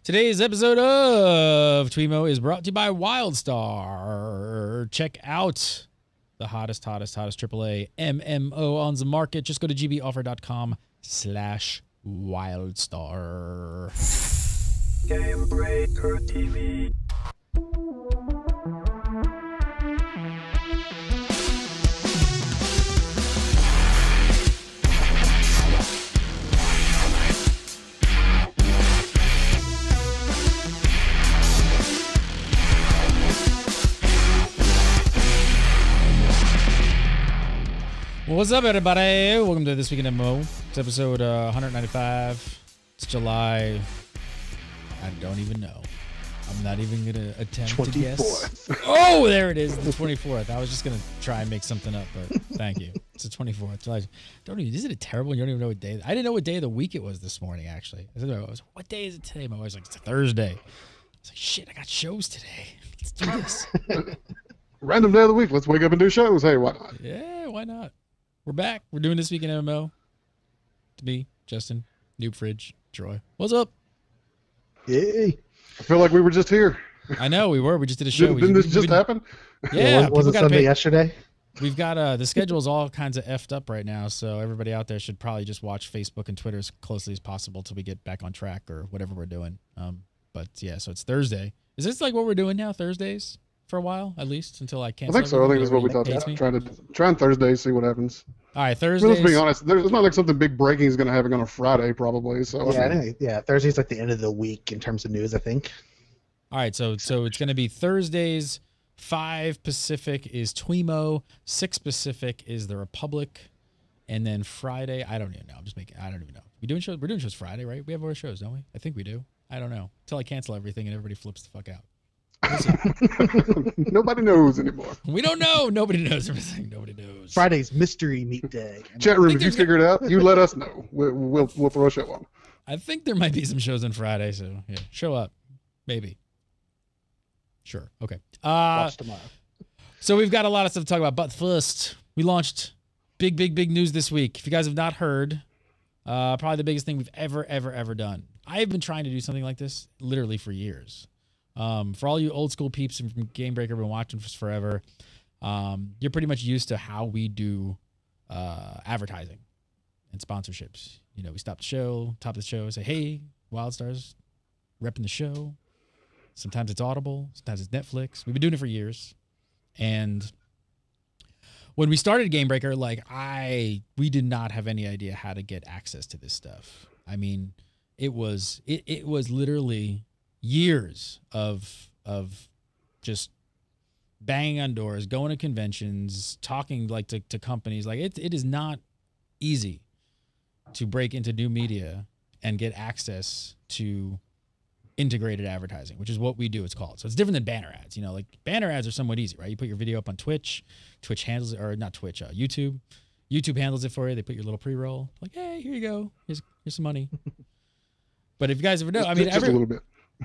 Today's episode of TWIMMO is brought to you by WildStar. Check out the hottest AAA MMO on the market. Just go to gboffer.com/wildstar. Game Breaker TV. What's up, everybody? Welcome to This Week in MMO. It's episode 195. It's July. I don't even know. I'm not even going to attempt to guess. Oh, there it is, the 24th. I was just going to try and make something up, but thank you. It's the 24th. July. Isn't it terrible? You don't even know what day. I didn't know what day of the week it was this morning, actually. I was, what day is it today? My wife's like, it's a Thursday. I was like, shit, I got shows today. Let's do this. Random day of the week. Let's wake up and do shows. Hey, why not? Yeah, why not? We're back. We're doing This Week in MMO. To me, Justin, Noob Fridge, Troy. What's up? Yay. I feel like we were just here. I know we were. We just did a show. Didn't this just happen? Yeah. Was it Sunday yesterday? We've got the schedule's all kinds of effed up right now, so everybody out there should probably just watch Facebook and Twitter as closely as possible till we get back on track or whatever we're doing. But yeah, so it's Thursday. Is this like what we're doing now? Thursdays? For a while, at least, until I cancel. I think so. I think that's what we thought. Try on Thursdays, see what happens. All right, Thursdays. Let's be honest. It's not like something big breaking is going to happen on a Friday, probably. So yeah, Thursday's like the end of the week in terms of news, I think. All right, so it's going to be Thursdays. 5 Pacific is TWIMMO. 6 Pacific is the Republic, and then Friday, I don't even know. I don't even know. We're doing shows Friday, right? We have our shows, don't we? I think we do. I don't know until I cancel everything and everybody flips the fuck out. Nobody knows anymore. We don't know. Nobody knows everything. Nobody knows. Friday's mystery meat day. Chat room, if you figure it out, you let us know. We'll throw a show on. I think there might be some shows on Friday, so yeah, show up, maybe. Sure. Okay. Watch tomorrow. So we've got a lot of stuff to talk about, but first, we launched big news this week. If you guys have not heard, probably the biggest thing we've ever done. I've been trying to do something like this literally for years. For all you old school peeps from Game Breaker, been watching for forever, you're pretty much used to how we do advertising and sponsorships. You know, we stop the show, top of the show, say, hey, WildStar's repping the show. Sometimes it's Audible, sometimes it's Netflix. We've been doing it for years. And when we started Game Breaker, we did not have any idea how to get access to this stuff. I mean, it was literally years of just banging on doors, going to conventions, talking to companies. It is not easy to break into new media and get access to integrated advertising, which is what we do. It's called. So it's different than banner ads. You know, like banner ads are somewhat easy, right? You put your video up on Twitch handles it, or not Twitch, YouTube handles it for you. They put your little pre-roll, like, hey, here you go, here's some money. But if you guys ever know, I mean, just a little bit.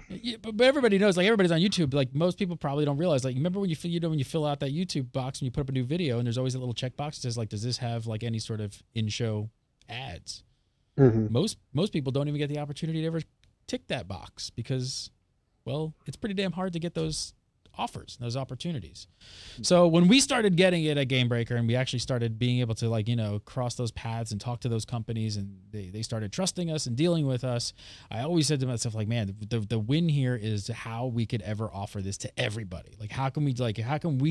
Yeah, but everybody knows, like, everybody's on YouTube. Like, most people probably don't realize, like, remember when you fill out that YouTube box and you put up a new video, and there's always a little checkbox that says, like, does this have like any sort of in-show ads? Mm-hmm. Most people don't even get the opportunity to ever tick that box because, well, it's pretty damn hard to get those offers, those opportunities. So when we started getting it at Game Breaker and we actually started being able to, like, you know, cross those paths and talk to those companies, and they started trusting us and dealing with us, I always said to myself, like, man, the win here is how we could ever offer this to everybody. Like, how can we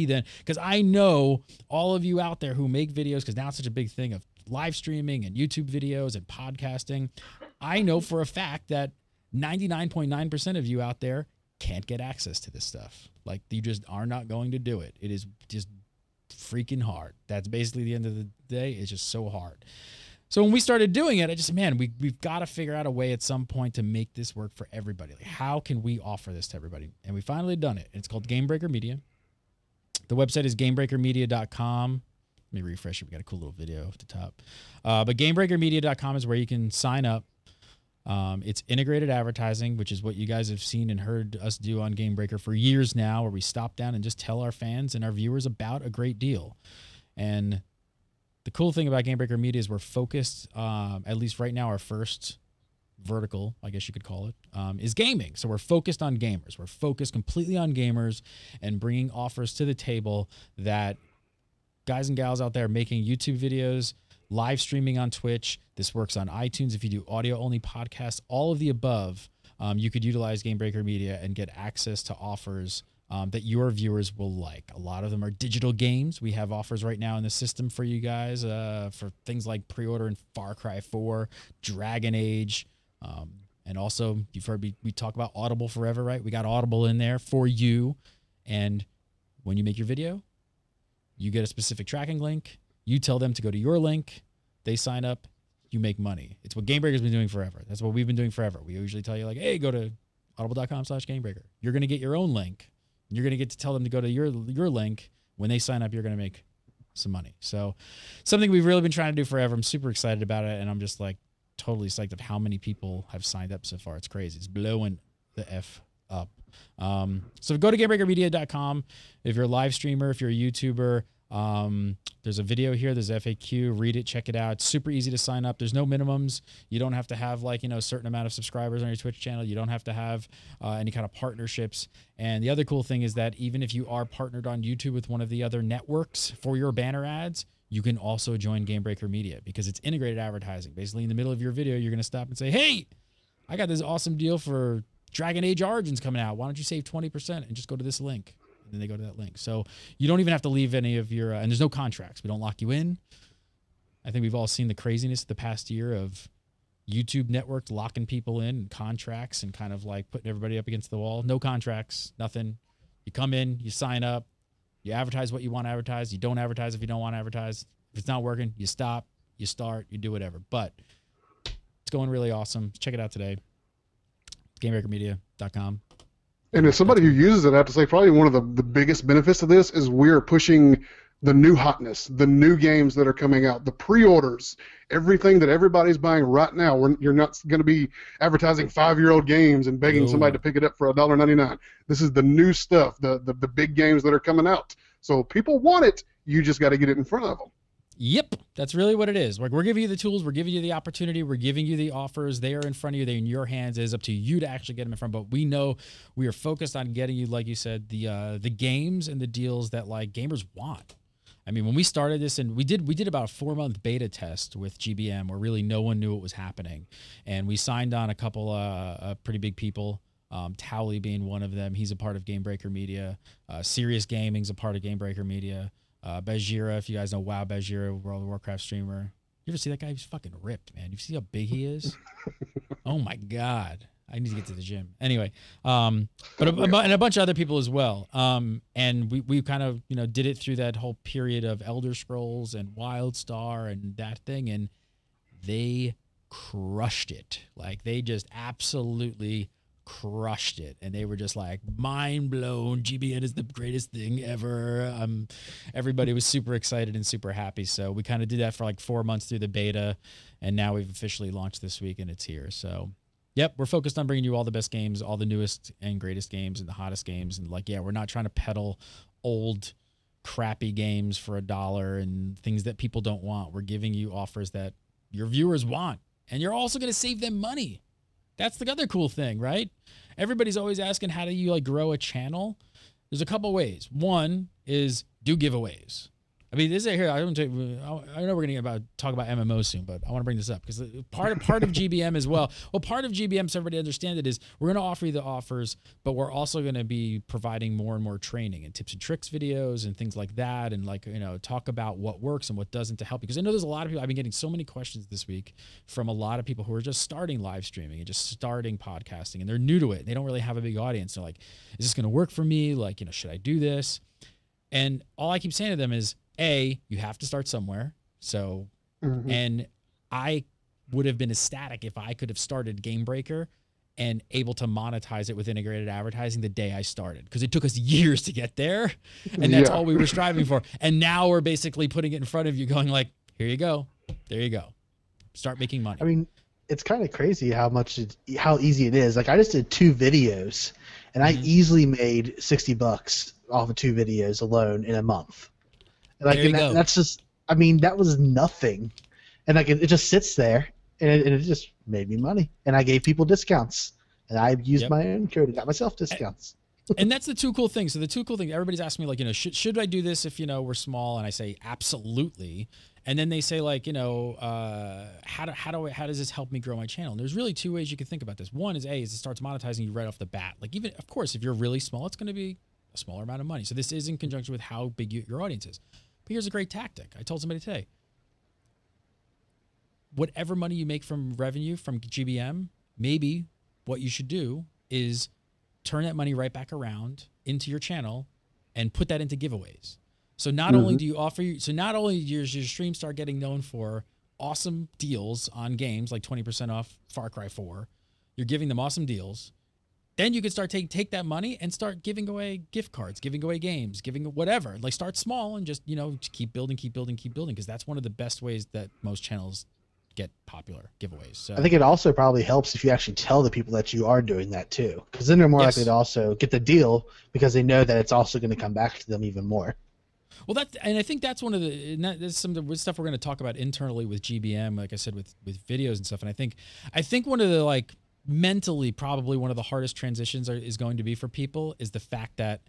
then, because I know all of you out there who make videos, because now it's such a big thing of live streaming and YouTube videos and podcasting. I know for a fact that 99.9% of you out there can't get access to this stuff. Like, you just are not going to do it. It is just freaking hard. That's basically the end of the day. It's just so hard. So when we started doing it, I just, man, we've got to figure out a way at some point to make this work for everybody. Like, how can we offer this to everybody? And we finally done it. It's called Game Breaker Media. The website is gamebreakermedia.com. Let me refresh it. We got a cool little video at the top. But gamebreakermedia.com is where you can sign up. It's integrated advertising, which is what you guys have seen and heard us do on Game Breaker for years now, where we stop down and just tell our fans and our viewers about a great deal. And the cool thing about Game Breaker Media is we're focused, at least right now, our first vertical, I guess you could call it, is gaming. So we're focused on gamers. We're focused completely on gamers and bringing offers to the table that guys and gals out there making YouTube videos, live streaming on Twitch. This works on iTunes. If you do audio-only podcasts, all of the above, you could utilize Gamebreaker Media and get access to offers that your viewers will like. A lot of them are digital games. We have offers right now in the system for you guys for things like pre-order in Far Cry 4, Dragon Age, and also you've heard we talk about Audible forever, right? We got Audible in there for you. And when you make your video, you get a specific tracking link. You tell them to go to your link. They sign up. You make money. It's what Gamebreaker's been doing forever. That's what we've been doing forever. We usually tell you like, hey, go to audible.com/Gamebreaker. You're going to get your own link. You're going to get to tell them to go to your link. When they sign up, you're going to make some money. So something we've really been trying to do forever. I'm super excited about it. And I'm just like totally psyched of how many people have signed up so far. It's crazy. It's blowing the F up. So go to GameBreakerMedia.com. If you're a live streamer, if you're a YouTuber, there's a video here. There's FAQ. Read it. Check it out. It's super easy to sign up. There's no minimums. You don't have to have like, a certain amount of subscribers on your Twitch channel. You don't have to have any kind of partnerships. And the other cool thing is that even if you are partnered on YouTube with one of the other networks for your banner ads, you can also join Gamebreaker Media because it's integrated advertising. Basically, in the middle of your video, you're going to stop and say, hey, I got this awesome deal for Dragon Age Origins coming out. Why don't you save 20% and just go to this link? And then they go to that link. So you don't even have to leave any of your, and there's no contracts. We don't lock you in. I think we've all seen the craziness the past year of YouTube networks locking people in and contracts and kind of like putting everybody up against the wall. No contracts, nothing. You come in, you sign up, you advertise what you want to advertise. You don't advertise if you don't want to advertise. If it's not working, you stop, you start, you do whatever. But it's going really awesome. Check it out today. GameBreakerMedia.com. And as somebody who uses it, I have to say probably one of the biggest benefits of this is we're pushing the new hotness, the new games that are coming out, the pre-orders, everything that everybody's buying right now. You're not going to be advertising 5-year-old games and begging somebody to pick it up for $1.99. This is the new stuff, the big games that are coming out. So people want it. You just got to get it in front of them. Yep, that's really what it is. We're giving you the tools. We're giving you the opportunity. We're giving you the offers. They are in front of you. They're in your hands. It is up to you to actually get them in front. But we know we are focused on getting you, like you said, the games and the deals that like gamers want. I mean, when we started this, and we did about a 4-month beta test with GBM where really no one knew what was happening, and we signed on a couple pretty big people. Towley being one of them. He's a part of Gamebreaker Media. Serious Gaming's a part of Gamebreaker Media. Bajira, if you guys know WoW Bajira, World of Warcraft streamer. You ever see that guy? He's fucking ripped, man. You see how big he is? Oh my God. I need to get to the gym. Anyway, and a bunch of other people as well. And we kind of, did it through that whole period of Elder Scrolls and WildStar and that thing. And they crushed it. Like they just absolutely crushed it, and they were just like mind blown. GBN is the greatest thing ever. Everybody was super excited and super happy. So we kind of did that for like 4 months through the beta, and now we've officially launched this week and it's here. So yep, we're focused on bringing you all the best games, all the newest and greatest games and the hottest games. And like, yeah, we're not trying to peddle old crappy games for $1 and things that people don't want. We're giving you offers that your viewers want, and you're also going to save them money. That's the other cool thing, right? Everybody's always asking, how do you like grow a channel? There's a couple ways. One is do giveaways. I mean, this is here. I know we're going to talk about MMO soon, but I want to bring this up because part of GBM as well. Well, part of GBM, so everybody understand it, is we're going to offer you the offers, but we're also going to be providing more and more training and tips and tricks videos and things like that, and like talk about what works and what doesn't to help you. Because I know there's a lot of people. I've been getting so many questions this week from a lot of people who are just starting live streaming and just starting podcasting, and they're new to it. They don't really have a big audience. They're like, is this going to work for me? Like, should I do this? And all I keep saying to them is, you have to start somewhere. So, and I would have been ecstatic if I could have started Gamebreaker and able to monetize it with integrated advertising the day I started, because it took us years to get there, and that's all we were striving for. And now we're basically putting it in front of you, going like, here you go, there you go, start making money. I mean, it's kind of crazy how easy it is. Like I just did 2 videos, and I easily made $60 off of 2 videos alone in a month. Like, that's just, I mean, that was nothing. And like, it just sits there. and it just made me money, and I gave people discounts, and I used Yep. my own code and got myself discounts. And that's the two cool things. So the two cool things, everybody's asking me like, should I do this if, we're small? And I say, absolutely. And then they say like, how does this help me grow my channel? And there's really two ways you can think about this. One is it starts monetizing you right off the bat. Like even, of course, if you're really small, it's going to be a smaller amount of money. So this is in conjunction with how big your audience is. But here's a great tactic. I told somebody today, whatever money you make from revenue from GBM, maybe what you should do is turn that money right back around into your channel and put that into giveaways. So not only do you not only does your stream start getting known for awesome deals on games like 20% off Far Cry 4, you're giving them awesome deals. Then you can start take that money and start giving away gift cards, giving away games, giving whatever. Like start small and just, keep building, because that's one of the best ways that most channels get popular giveaways. So I think it also probably helps if you actually tell the people that you are doing that too, because then they're more likely to also get the deal because they know that it's also going to come back to them even more. Well, and I think that's one of that's some of the stuff we're going to talk about internally with GBM, like I said, with videos and stuff. And I think one of the like mentally probably one of the hardest transitions is going to be for people is the fact that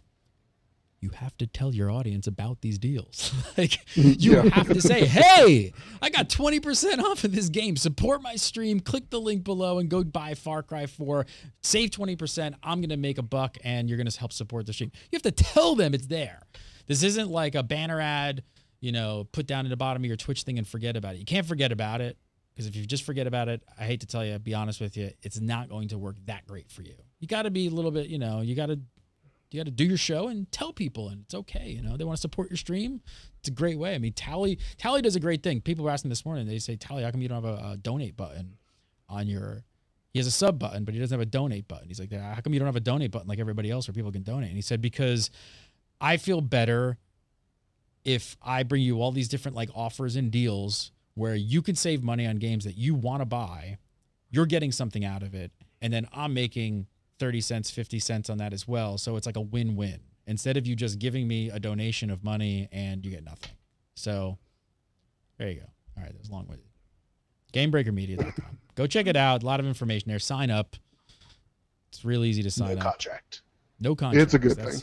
you have to tell your audience about these deals. Like you have to say, hey, I got 20% off of this game. Support my stream. Click the link below and go buy Far Cry 4. Save 20%. I'm going to make $1 and you're going to help support the stream. You have to tell them it's there. This isn't like a banner ad, put down in the bottom of your Twitch thing and forget about it. You can't forget about it because if you just forget about it, I hate to tell you, be honest with you, it's not going to work that great for you. You got to be a little bit, you got to do your show and tell people, and it's okay. They want to support your stream. It's a great way. I mean, Tally does a great thing. People were asking this morning, they say, Tally, how come you don't have a donate button on your, he has a sub button, but he doesn't have a donate button. He's like, how come you don't have a donate button like everybody else where people can donate? And he said, because I feel better if I bring you all these different like offers and deals where you can save money on games that you want to buy. You're getting something out of it. And then I'm making 30 cents, 50 cents on that as well. So it's like a win-win instead of you just giving me a donation of money and you get nothing. So there you go. All right. That was long-winded. GameBreakerMedia.com. Go check it out. A lot of information there. Sign up. It's real easy to sign up. No contract. It's a good thing.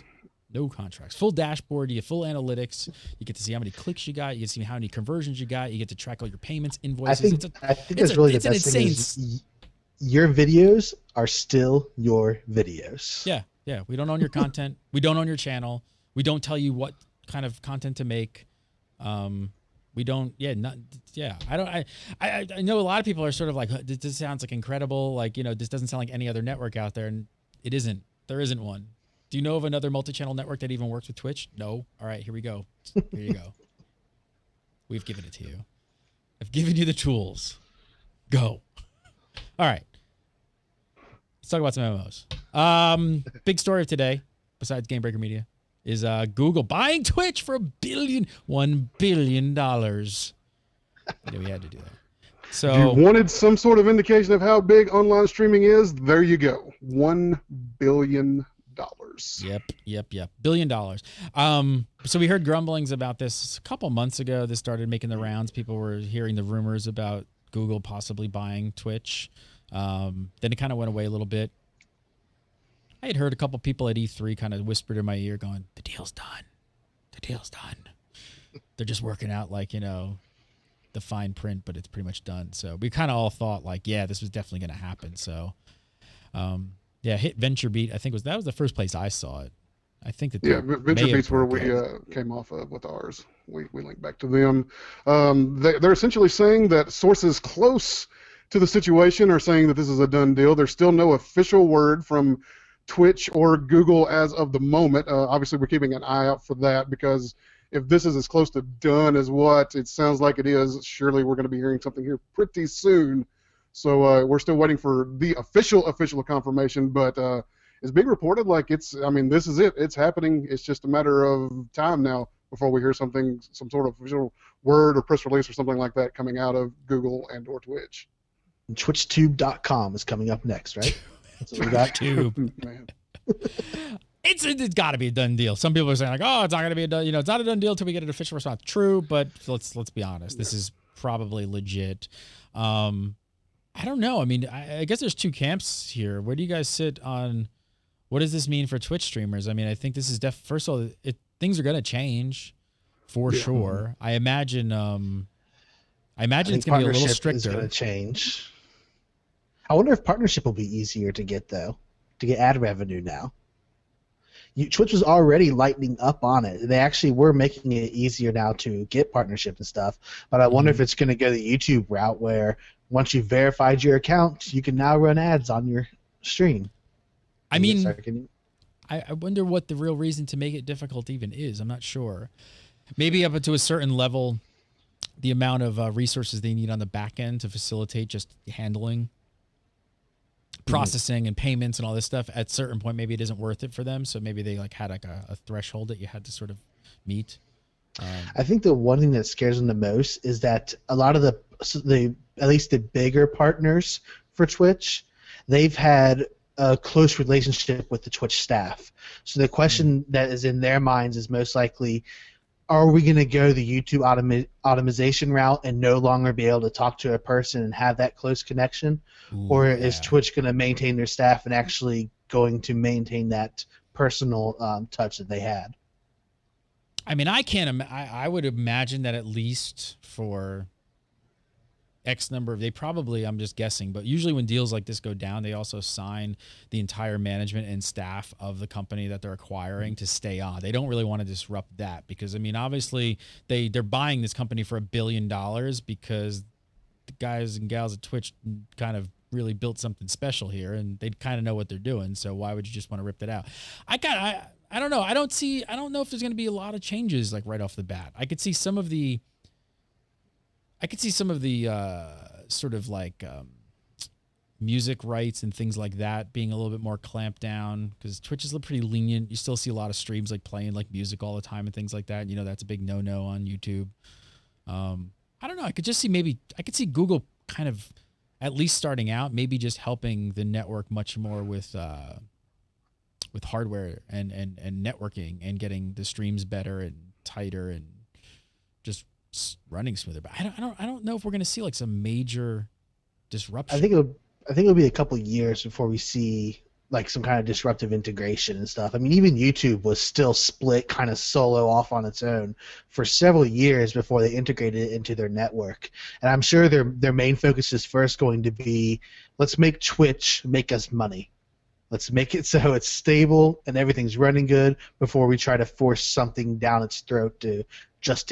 No contracts. Full dashboard. You get full analytics. You get to see how many clicks you got. You get to see how many conversions you got. You get to track all your payments, invoices. I think that's really the best thing is your videos are still your videos. Yeah. Yeah. We don't own your content. We don't own your channel. We don't tell you what kind of content to make. We don't, I know a lot of people are sort of like, this sounds like incredible. Like, this doesn't sound like any other network out there. And it isn't. There isn't one. Do you know of another multi-channel network that even works with Twitch? No. All right, here we go. Here you go. We've given it to you. I've given you the tools. Go. All right. Let's talk about some MMOs. Big story of today, besides Game Breaker Media, is Google buying Twitch for $1 billion. We had to do that. So if you wanted some sort of indication of how big online streaming is, there you go. $1 billion. Yep. $1 billion. So we heard grumblings about this a couple months ago. This started making the rounds. People were hearing the rumors about Google possibly buying Twitch. Then it kind of went away a little bit. I had heard a couple people at E3 kind of whispered in my ear going, the deal's done. The deal's done. They're just working out like, the fine print, but it's pretty much done. So we kind of all thought like, yeah, this was definitely going to happen. So, yeah, hit VentureBeat. I think that was the first place I saw it. I think that VentureBeat's where we came off of with ours. We linked back to them. They're essentially saying that sources close to the situation are saying that this is a done deal. There's still no official word from Twitch or Google as of the moment. Obviously, we're keeping an eye out for that because if this is as close to done as what it sounds like it is, surely we're going to be hearing something here pretty soon. So we're still waiting for the official confirmation, but it's being reported like this is it. It's happening. It's just a matter of time now before we hear some sort of official word or press release or something like that coming out of Google and or Twitch. TwitchTube.com is coming up next, right? That's what we got. Tube. Man. It's got to be a done deal. Some people are saying like, oh, it's not going to be a done. It's not a done deal until we get an official response. True, but let's be honest. This is probably legit. I don't know. I mean, I guess there's two camps here. Where do you guys sit on what does this mean for Twitch streamers? I mean, I think this is first of all, things are going to change for sure. I imagine it's going to be a little stricter. Is going to change. I wonder if partnership will be easier to get though, to get ad revenue now. Twitch was already lightening up on it. They actually were making it easier now to get partnership and stuff. But I wonder if it's going to go the YouTube route where once you've verified your account, you can now run ads on your stream. I mean, I wonder what the real reason to make it difficult even is. I'm not sure. Maybe up to a certain level, the amount of resources they need on the back end to facilitate just handling processing and payments and all this stuff, at a certain point maybe it isn't worth it for them, so maybe they like had like a threshold that you had to sort of meet. I think the one thing that scares them the most is that a lot of the at least the bigger partners for Twitch, they've had a close relationship with the Twitch staff. So the question that is in their minds is most likely, are we going to go the YouTube automation route and no longer be able to talk to a person and have that close connection? Or is Twitch going to maintain their staff and actually going to maintain that personal touch that they had? I mean, I would imagine that at least for X number of, I'm just guessing, but usually when deals like this go down, they also sign the entire management and staff of the company that they're acquiring to stay on. They don't really want to disrupt that because, I mean, obviously they're buying this company for $1 billion because the guys and gals at Twitch kind of really built something special here and they kind of know what they're doing. So why would you just want to rip it out? I don't know. I don't know if there's going to be a lot of changes like right off the bat. I could see some of the sort of like music rights and things like that being a little bit more clamped down because Twitch is pretty lenient. You still see a lot of streams like playing like music all the time and things like that. You know, that's a big no-no on YouTube. I don't know. I could see Google kind of at least starting out, maybe just helping the network much more with hardware and networking and getting the streams better and tighter and just running smoother. But I don't know if we're going to see like some major disruption. I think it'll be a couple of years before we see like some kind of disruptive integration and stuff. I mean, even YouTube was still split kind of solo off on its own for several years before they integrated it into their network. And I'm sure their main focus is first going to be, let's make Twitch make us money. Let's make it so it's stable and everything's running good before we try to force something down its throat to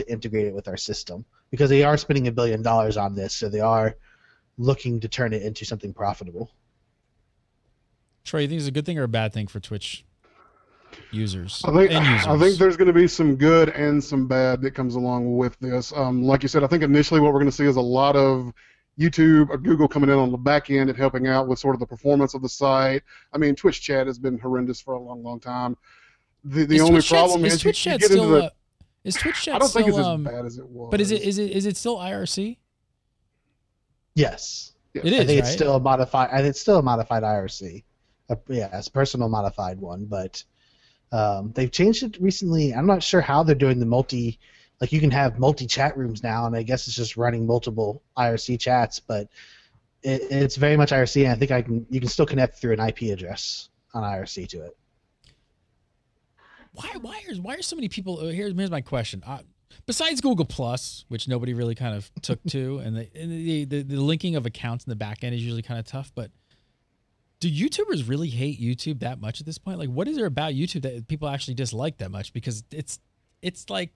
integrate it with our system. Because they are spending $1 billion on this, so they are looking to turn it into something profitable. Troy, you think it's a good thing or a bad thing for Twitch users? I think there's going to be some good and some bad that comes along with this. Like you said, I think initially what we're going to see is a lot of YouTube or Google coming in on the back end and helping out with sort of the performance of the site. I mean, Twitch chat has been horrendous for a long, long time. The only problem is Twitch chat still. Is Twitch chat I don't think still, it's as bad as it was. But is it still IRC? Yes. Yes. It is. I think right? it's still a modified. It's still a modified IRC. Yeah, it's a personal modified one, but they've changed it recently. I'm not sure how they're doing the multi. Like you can have multi chat rooms now, and I guess it's just running multiple IRC chats, but it's very much IRC, and I think you can still connect through an IP address on IRC to it. Why are so many people? Here's my question. Besides Google Plus, which nobody really kind of took to, and the linking of accounts in the back end is usually kind of tough, but do YouTubers really hate YouTube that much at this point? Like, what is there about YouTube that people actually dislike that much? Because it's like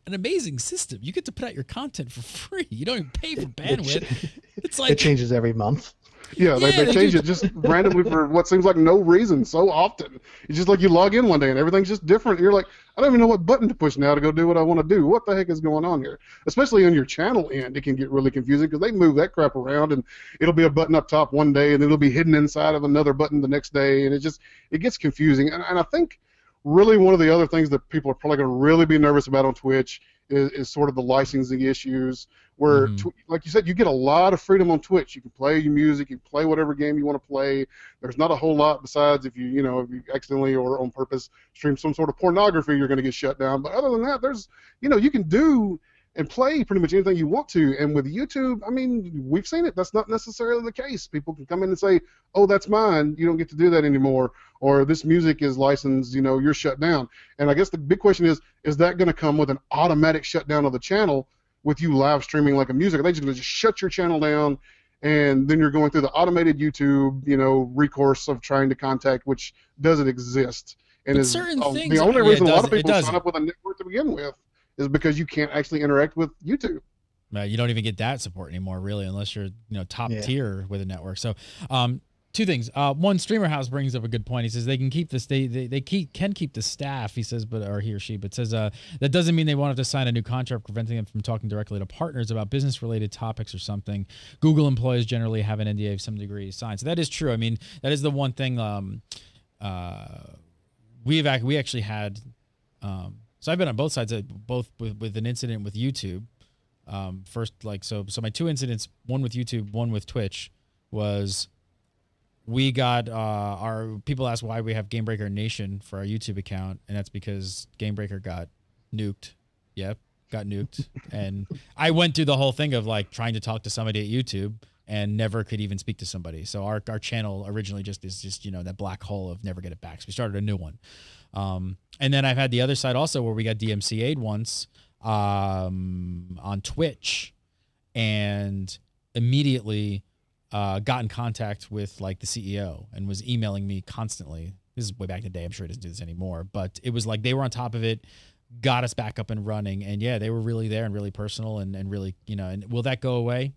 an amazing system. You get to put out your content for free. You don't even pay for bandwidth. It's like it changes every month. Yeah, they change it just randomly for what seems like no reason so often. It's just like you log in one day and everything's just different. You're like, I don't even know what button to push now to go do what I want to do. What the heck is going on here? Especially on your channel end, it can get really confusing because they move that crap around and it'll be a button up top one day and then it'll be hidden inside of another button the next day, and it gets confusing. And I think really one of the other things that people are probably going to really be nervous about on Twitch is sort of the licensing issues where, like you said, you get a lot of freedom on Twitch. You can play your music, you can play whatever game you want to play. There's not a whole lot besides if you accidentally or on purpose stream some sort of pornography, you're going to get shut down. But other than that, there's, you can do and play pretty much anything you want to. And with YouTube, I mean, we've seen it. That's not necessarily the case. People can come in and say, oh, that's mine. You don't get to do that anymore. Or this music is licensed, you're shut down. And I guess the big question is that going to come with an automatic shutdown of the channel with you live streaming like a music? Are they just going to just shut your channel down, and then you're going through the automated YouTube, recourse of trying to contact, which doesn't exist. And is the only reason a lot of people sign up with a network to begin with is because you can't actually interact with YouTube. You don't even get that support anymore, really, unless you're top tier with a network. So, two things. One, Streamer House brings up a good point. He says they can keep this. They can keep the staff. He says, or he or she, but says that doesn't mean they won't have to sign a new contract, preventing them from talking directly to partners about business-related topics or something. Google employees generally have an NDA of some degree signed, so that is true. I mean, that is the one thing. We actually had. So I've been on both sides, both with an incident with YouTube. First, so my two incidents, one with YouTube, one with Twitch, was we got our people asked why we have Gamebreaker Nation for our YouTube account, and that's because Gamebreaker got nuked. Yep, got nuked, and I went through the whole thing of trying to talk to somebody at YouTube and never could even speak to somebody. So our channel originally is just that black hole of never get it back. So we started a new one. And then I've had the other side also where we got DMCA'd once on Twitch, and immediately got in contact with the CEO and was emailing me constantly. This is way back in the day. I'm sure it doesn't do this anymore, but it was they were on top of it, got us back up and running, and yeah, they were really there and really personal and really, and will that go away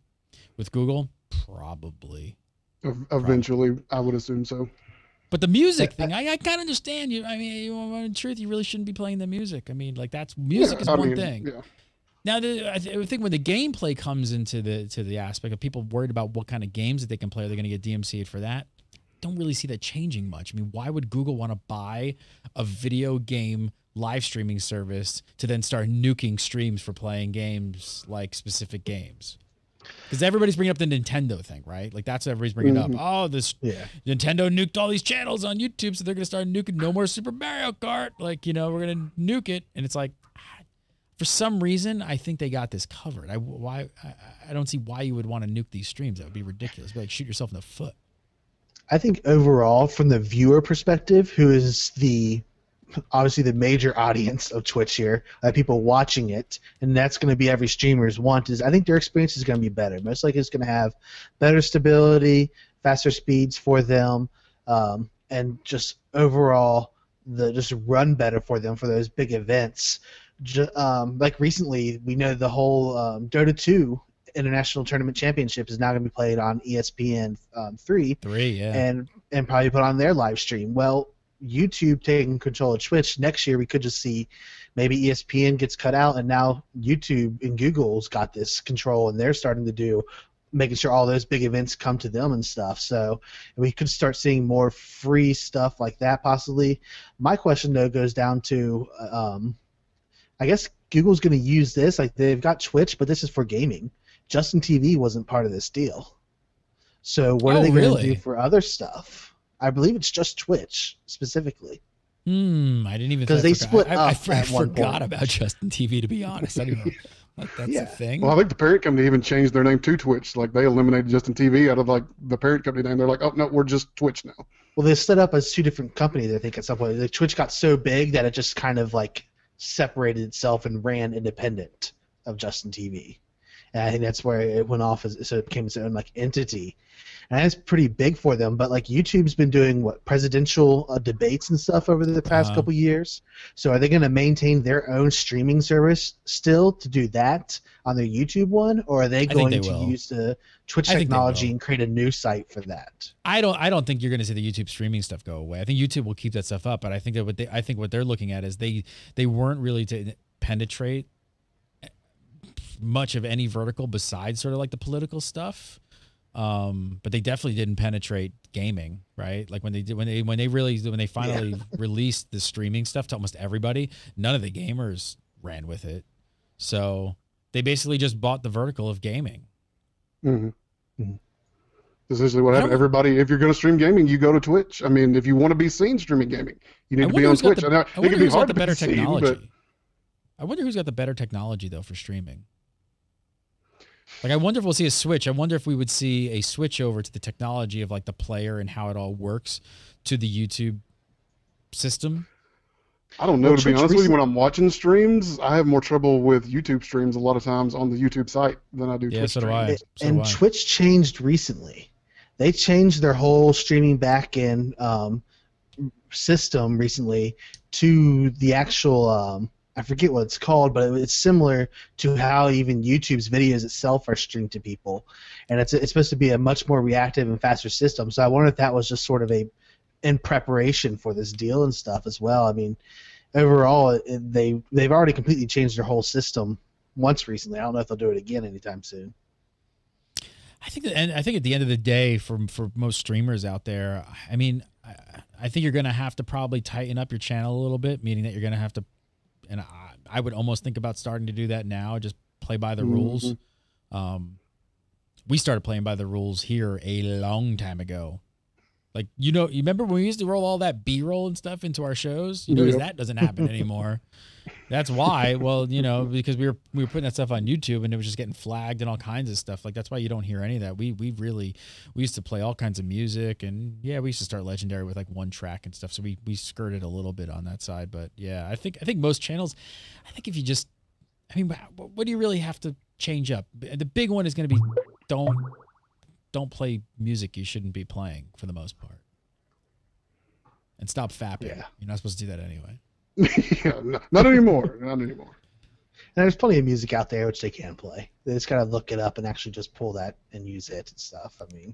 with Google? Probably. Eventually, I would assume so. But the music thing, I kind of understand you. I mean, in truth, you really shouldn't be playing the music. I mean, that's music is one thing. Yeah. Now, I think when the gameplay comes into the aspect of people worried about what kind of games that they can play, are they going to get DMCA'd for that? Don't really see that changing much. I mean, why would Google want to buy a video game live streaming service to then start nuking streams for playing games like specific games? Because everybody's bringing up the Nintendo thing, right? That's what everybody's bringing up. Oh, Nintendo nuked all these channels on YouTube, so they're going to start nuking no more Super Mario Kart. We're going to nuke it. And it's for some reason, I think they got this covered. I don't see why you would want to nuke these streams. That would be ridiculous. It'd be shoot yourself in the foot. I think overall, from the viewer perspective, who is obviously the major audience of Twitch here, people watching it, and that's going to be every streamer's want, is I think their experience is going to be better. Most likely it's going to have better stability, faster speeds for them, and just overall just run better for them for those big events. Recently, we know the whole Dota 2 International Tournament Championship is now going to be played on ESPN 3, and probably put on their live stream. Well, YouTube taking control of Twitch, next year we could just see maybe ESPN gets cut out, and now YouTube and Google's got this control, and they're starting to making sure all those big events come to them and stuff. So we could start seeing more free stuff like that possibly. My question though goes down to I guess Google's going to use this, they've got Twitch, but this is for gaming. Justin TV wasn't part of this deal. So what are they going to do for other stuff? I believe it's just Twitch specifically. I didn't even because they split up. I forgot about Justin TV, to be honest. I didn't know that's a thing. Well, I think the parent company even changed their name to Twitch. They eliminated Justin TV out of the parent company name. They're like, oh no, we're just Twitch now. Well, they split up as two different companies. I think at some point, Twitch got so big that it just kind of separated itself and ran independent of Justin TV. And I think that's where it went off, so it became its own entity. And that's pretty big for them. But YouTube's been doing presidential debates and stuff over the past couple years. So are they going to maintain their own streaming service still to do that on their YouTube one, or are they going to use the Twitch technology and create a new site for that? I don't think you're going to see the YouTube streaming stuff go away. I think YouTube will keep that stuff up, but I think that what they're looking at is they weren't really to penetrate much of any vertical besides sort of the political stuff. But they definitely didn't penetrate gaming, right? When they finally released the streaming stuff to almost everybody, none of the gamers ran with it. So they basically just bought the vertical of gaming. Mm-hmm. Mm-hmm. Essentially what happened. Everybody, if you're going to stream gaming, you go to Twitch. I mean, if you want to be seen streaming gaming, you need to be on Twitch. It can be hard to be seen, but I wonder who's got the better technology though for streaming. Like, I wonder if we'll see a switch. I wonder if we would see a switch over to the technology of like the player and how it all works to the YouTube system. I don't know, Well, to be Twitch honest with you. When recent- I'm watching streams, I have more trouble with YouTube streams a lot of times on the YouTube site than I do Yeah, Twitch so do streams. I. So and do I. Twitch changed recently. They changed their whole streaming backend system recently to the actual I forget what it's called, but it's similar to how even YouTube's videos itself are streamed to people, and it's supposed to be a much more reactive and faster system. So I wonder if that was just sort of in preparation for this deal and stuff as well. I mean, overall, they've already completely changed their whole system once recently. I don't know if they'll do it again anytime soon. I think at the end of the day, for most streamers out there, I mean, I think you're going to have to probably tighten up your channel a little bit, meaning that you're going to have to, and I would almost think about starting to do that now, just play by the rules. We started playing by the rules here a long time ago. Like, you remember when we used to roll all that B-roll and stuff into our shows? You notice that doesn't happen anymore. That's why. Well, because we were putting that stuff on YouTube and it was just getting flagged and all kinds of stuff. Like, that's why you don't hear any of that. We used to play all kinds of music, and yeah, we used to start Legendary with like one track and stuff. So we skirted a little bit on that side. But yeah, I think most channels, I think if you just, I mean, what do you really have to change up? The big one is going to be don't play music you shouldn't be playing for the most part. And stop fapping. Yeah. You're not supposed to do that anyway. Yeah, not anymore. Not anymore. And there's plenty of music out there which they can play. They just gotta look it up and actually just pull that and use it and stuff. I mean,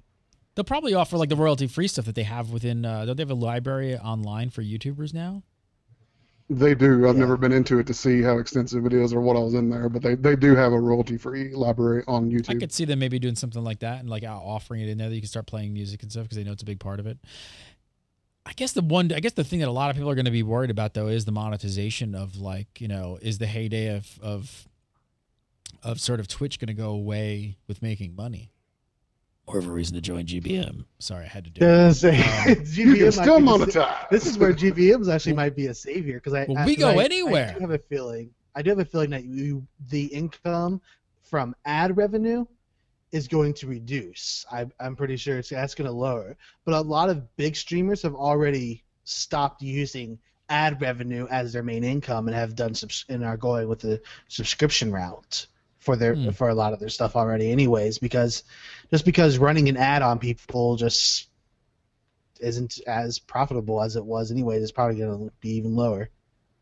They'll probably offer like the royalty-free stuff that they have within. Don't they have a library online for YouTubers now? They do. I've Yeah. never been into it to see how extensive it is or what I was in there, but they do have a royalty-free library on YouTube. I could see them maybe doing something like that and like offering it in there that you can start playing music and stuff because they know it's a big part of it. I guess the thing that a lot of people are going to be worried about though is the monetization of like, is the heyday of sort of Twitch going to go away with making money? More of a reason to join GBM. Sorry, I had to do it. You can still monetize. This is where GBMs actually might be a savior because we go anywhere. I do have a feeling that the income from ad revenue is going to reduce. I'm pretty sure that's going to lower. But a lot of big streamers have already stopped using ad revenue as their main income and have done and are going with the subscription route for a lot of their stuff already anyways, because running an ad on people just isn't as profitable as it was anyways. It's probably going to be even lower.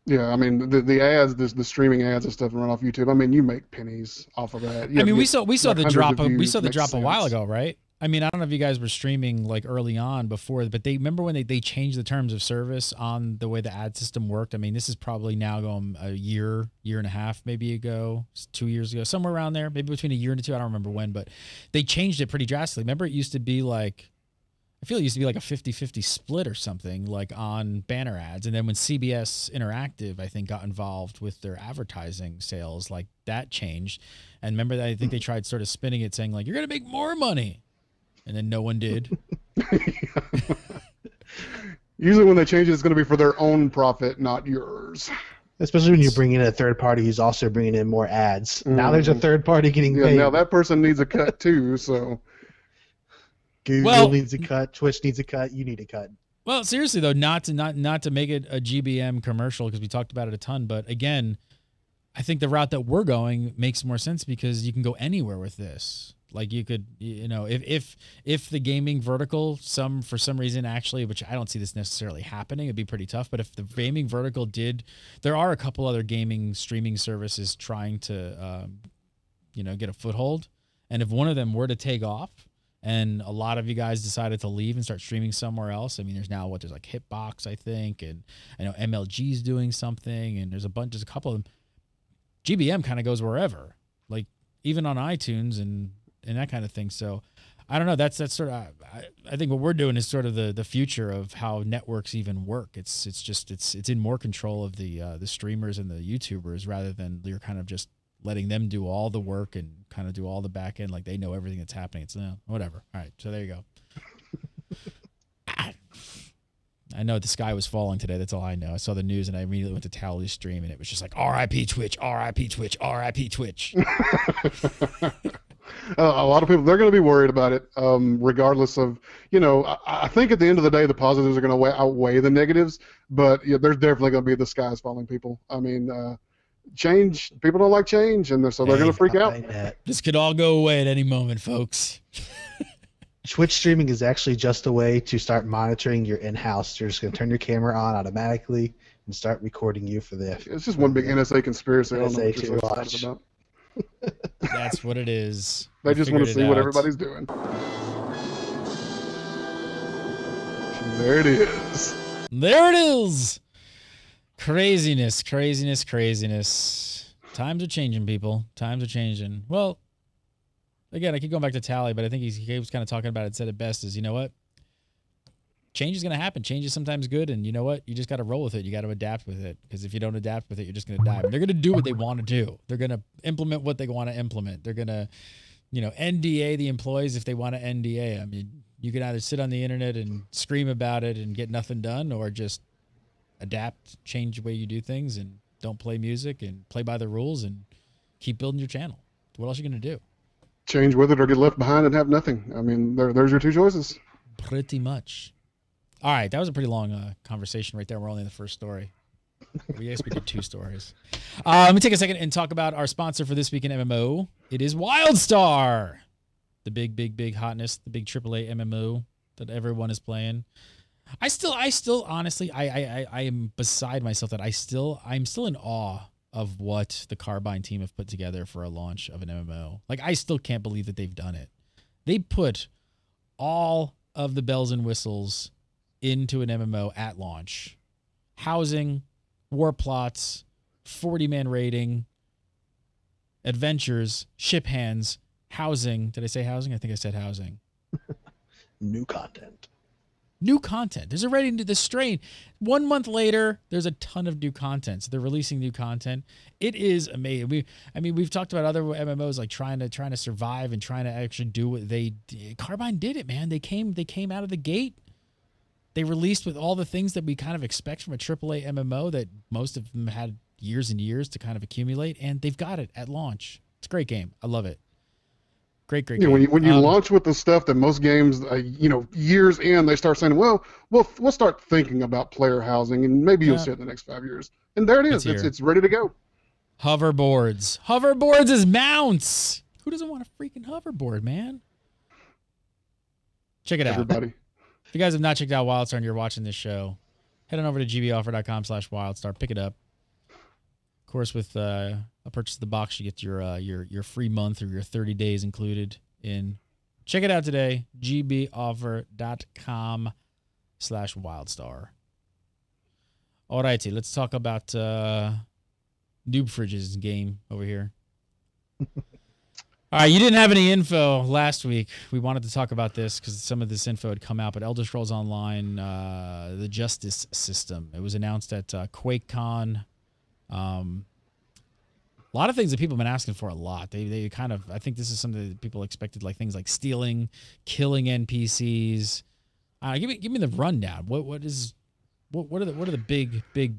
Yeah, I mean the ads, the streaming ads and stuff run off YouTube. I mean, you make pennies off of that. I mean, we saw the drop. We saw the makes drop a while sense. ago, right? I mean, I don't know if you guys were streaming like early on before, but remember when they changed the terms of service on the way the ad system worked. I mean, this is probably now going a year and a half maybe ago, 2 years ago, somewhere around there, maybe between a year and two. I don't remember when, but they changed it pretty drastically. Remember, it used to be like, I feel it used to be like a 50-50 split or something, like on banner ads. And then when CBS Interactive, I think, got involved with their advertising sales, like that changed. And remember that I think they tried sort of spinning it, saying like, you're going to make more money. And then no one did. Usually when they change it, it's going to be for their own profit, not yours. Especially when you bring in a third party who's also bringing in more ads. Now there's a third party getting Yeah, paid. now that person needs a cut too, so... Google needs a cut. Twitch needs a cut. You need a cut. Well, seriously though, not to make it a GBM commercial because we talked about it a ton, but again, I think the route that we're going makes more sense because you can go anywhere with this. Like you could, if the gaming vertical, for some reason actually, which I don't see this necessarily happening, it'd be pretty tough. But if the gaming vertical there are a couple other gaming streaming services trying to, get a foothold, and if one of them were to take off, and a lot of you guys decided to leave and start streaming somewhere else. I mean, there's like Hitbox, I think, and I know MLG's doing something, and there's a couple of them. GBM kind of goes wherever, like even on iTunes and that kind of thing. So I don't know. That's sort of, I think what we're doing is sort of the future of how networks even work. It's in more control of the streamers and the YouTubers rather than you're kind of just letting them do all the work and kind of do all the back end, like they know everything that's happening. It's whatever. All right, so there you go. I I know the sky was falling today. That's all I know. I saw the news and I immediately went to Tally's stream and it was just like R.I.P. Twitch, R.I.P. Twitch, R.I.P. Twitch. A lot of people, they're going to be worried about it, regardless of, I think at the end of the day, the positives are going to outweigh the negatives, but there's definitely going to be the skies falling people. I mean, change, people don't like change, and so they're going to freak out. This could all go away at any moment, folks. Twitch streaming is actually just a way to start monitoring your in-house. You're just going to turn your camera on automatically and start recording you for the... It's just one big NSA conspiracy. NSA I don't know what to you're so watch. excited about. That's what it is. They just want to see what everybody's doing. There it is. There it is. Craziness, craziness, craziness. Times are changing, people. Times are changing. Well, again, I keep going back to Tally, but I think he was kind of talking about it, said it best, is, you know what? Change is going to happen. Change is sometimes good, and you know what? You just got to roll with it. You got to adapt with it, because if you don't adapt with it, you're just going to die. They're going to do what they want to do. They're going to implement what they want to implement. They're going to, NDA the employees if they want to NDA. I mean, you can either sit on the internet and scream about it and get nothing done, or just adapt, change the way you do things, and don't play music and play by the rules and keep building your channel. What else are you going to do? Change with it or get left behind and have nothing. I mean, there's your two choices. Pretty much. All right, that was a pretty long conversation right there. We're only in the first story. We guess we did 2 stories. Let me take a second and talk about our sponsor for this week in MMO. It is WildStar, the big hotness, the big AAA MMO that everyone is playing. I still honestly, I am beside myself that I'm still in awe of what the Carbine team have put together for a launch of an MMO. Like, I still can't believe that they've done it. They put all of the bells and whistles into an MMO at launch. Housing, war plots, 40-man raiding, adventures, ship hands, housing. Did I say housing? I think I said housing. New content. New content. There's already the strain. 1 month later, there's a ton of new content. So they're releasing new content. It is amazing. We've talked about other MMOs like trying to survive and trying to actually do what they did. Carbine did it, man. They came out of the gate. They released with all the things that we kind of expect from a AAA MMO that most of them had years and years to kind of accumulate, and they've got it at launch. It's a great game. I love it. Great game. When you launch with the stuff that most games, years in, they start saying, well, we'll start thinking about player housing, and maybe you'll see it in the next 5 years. And there it is. It's ready to go. Hoverboards. Hoverboards as mounts. Who doesn't want a freaking hoverboard, man? Check it out. Everybody. If you guys have not checked out WildStar and you're watching this show, head on over to gboffer.com/WildStar. Pick it up. Of course, with a purchase of the box, you get your free month or your 30 days included in. Check it out today. gboffer.com/WildStar. All righty, let's talk about Noob Fridge's game over here. All right, you didn't have any info last week. We wanted to talk about this because some of this info had come out, but Elder Scrolls Online, the Justice System. It was announced at QuakeCon. A lot of things that people have been asking for a lot. They kind of, I think this is something that people expected, like things like stealing, killing NPCs. Give me the rundown. What are the big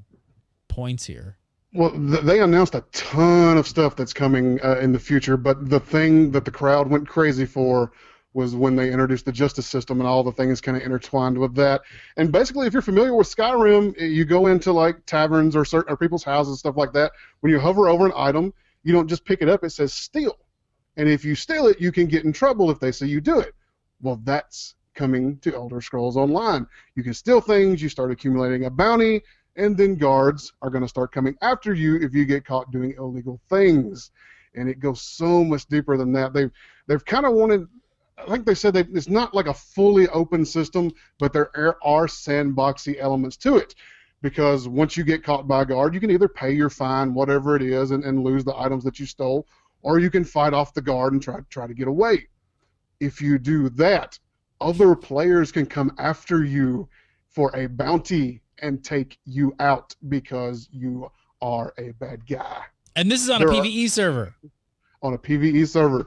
points here? Well, they announced a ton of stuff that's coming in the future, but the thing that the crowd went crazy for was when they introduced the justice system and all the things kind of intertwined with that. And basically, if you're familiar with Skyrim, you go into like taverns or people's houses, stuff like that. When you hover over an item, you don't just pick it up, it says steal. And if you steal it, you can get in trouble if they say you do it. Well, that's coming to Elder Scrolls Online. You can steal things, you start accumulating a bounty, and then guards are going to start coming after you if you get caught doing illegal things. And it goes so much deeper than that. They've kind of wanted, I think they said it's not like a fully open system, but there are sandboxy elements to it. Because once you get caught by a guard, you can either pay your fine, whatever it is, and lose the items that you stole, or you can fight off the guard and try to get away. If you do that, other players can come after you for a bounty and take you out because you are a bad guy. And this is on a PvE server. on a PvE server.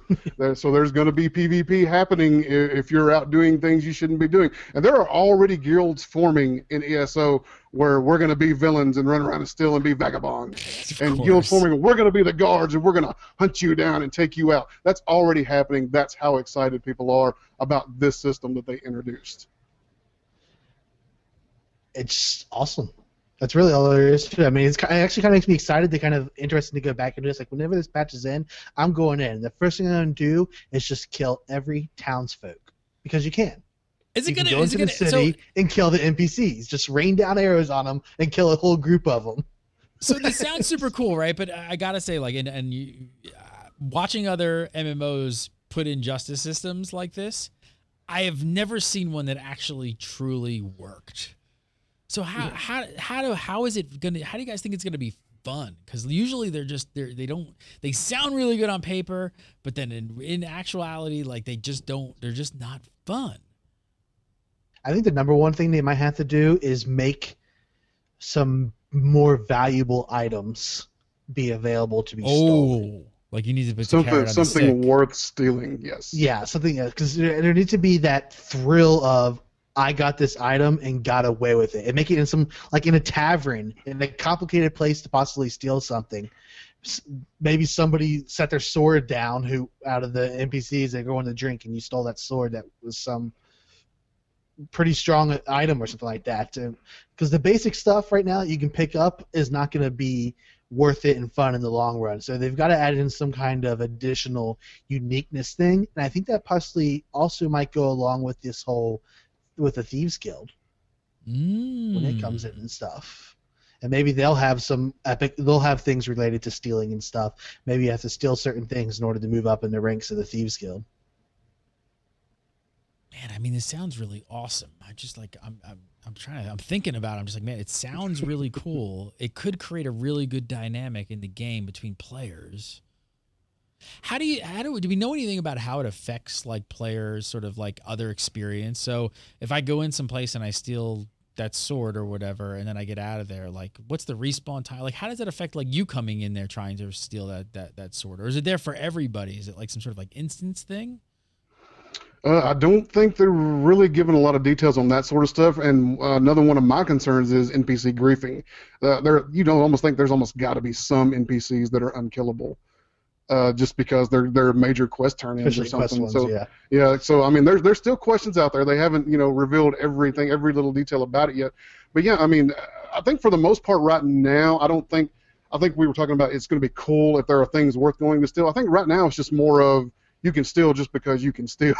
So there's going to be PvP happening if you're out doing things you shouldn't be doing. And there are already guilds forming in ESO where we're going to be villains and run around and steal and be vagabonds. And guilds forming, we're going to be the guards and we're going to hunt you down and take you out. That's already happening. That's how excited people are about this system that they introduced. It's awesome. That's really all there is to it. I mean, it actually kind of makes me excited to kind of interested to go back into this. Like, whenever this patch is in, I'm going in. The first thing I'm going to do is just kill every townsfolk because you can. Is it you going can go into the city and kill the NPCs. Just rain down arrows on them and kill a whole group of them. So this sounds super cool, right? But I gotta say, like, and you, watching other MMOs put in justice systems like this, I have never seen one that actually truly worked. So how is it gonna? How do you guys think it's gonna be fun? Because usually they sound really good on paper, but then in actuality, like they just don't. They're just not fun. I think the number one thing they might have to do is make some more valuable items be available to be stolen. Like you need to put something worth stealing. Yes. Yeah, something because there needs to be that thrill of I got this item and got away with it, and make it in some like in a tavern in a complicated place to possibly steal something. Maybe somebody set their sword down who out of the NPCs they go in to drink, and you stole that sword that was some pretty strong item or something like that. Because the basic stuff right now that you can pick up is not going to be worth it and fun in the long run. So they've got to add in some kind of additional uniqueness thing, and I think that possibly also might go along with this whole with the Thieves Guild when it comes in and stuff. And maybe they'll have they'll have things related to stealing and stuff. Maybe you have to steal certain things in order to move up in the ranks of the Thieves Guild. Man, I mean, this sounds really awesome. I'm thinking about it. I'm just like, man, it sounds really cool. It could create a really good dynamic in the game between players. Do we know anything about how it affects like players sort of like other experience? So if I go in someplace and I steal that sword or whatever, and then I get out of there, like what's the respawn time? Like how does that affect like you coming in there trying to steal that sword? Or is it there for everybody? Is it like some sort of like instance thing? I don't think they're really giving a lot of details on that sort of stuff. And another one of my concerns is NPC griefing. You don't almost think there's almost got to be some NPCs that are unkillable. Just because they're major quest turn-ins or something. Ones, so yeah. So I mean, there's still questions out there. They haven't revealed everything, every little detail about it yet. But yeah, I mean, I think for the most part right now, I think we were talking about it's going to be cool if there are things worth going to steal. I think right now it's just more of you can steal just because you can steal,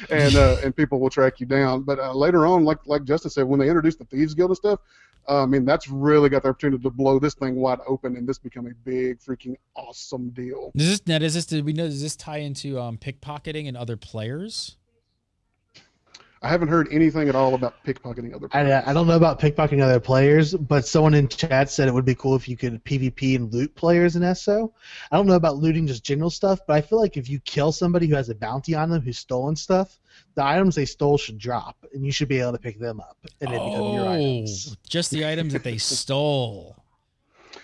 and people will track you down. But later on, like Justin said, when they introduced the Thieves Guild and stuff. I mean, that's really got the opportunity to blow this thing wide open and this become a big, freaking awesome deal. Does this tie into pickpocketing and other players? I haven't heard anything at all about pickpocketing other players. I don't know about pickpocketing other players, but someone in chat said it would be cool if you could PvP and loot players in SO. I don't know about looting just general stuff, but I feel like if you kill somebody who has a bounty on them who's stolen stuff, the items they stole should drop, and you should be able to pick them up, and it become your items. Just the items that they stole.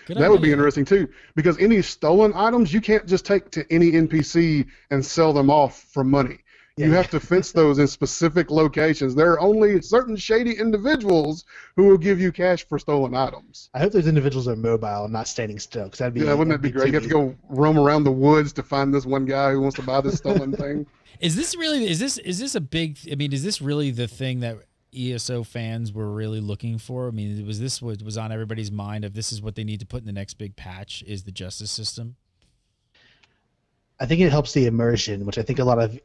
That would be interesting too, because any stolen items you can't just take to any NPC and sell them off for money. You have to fence those in specific locations. There are only certain shady individuals who will give you cash for stolen items. I hope those individuals are mobile and not standing still, because that'd be wouldn't that be great? You have to go roam around the woods to find this one guy who wants to buy this stolen thing. Is this really the thing that ESO fans were really looking for? I mean, was this what was on everybody's mind of this is what they need to put in the next big patch is the justice system? I think it helps the immersion, which I think a lot of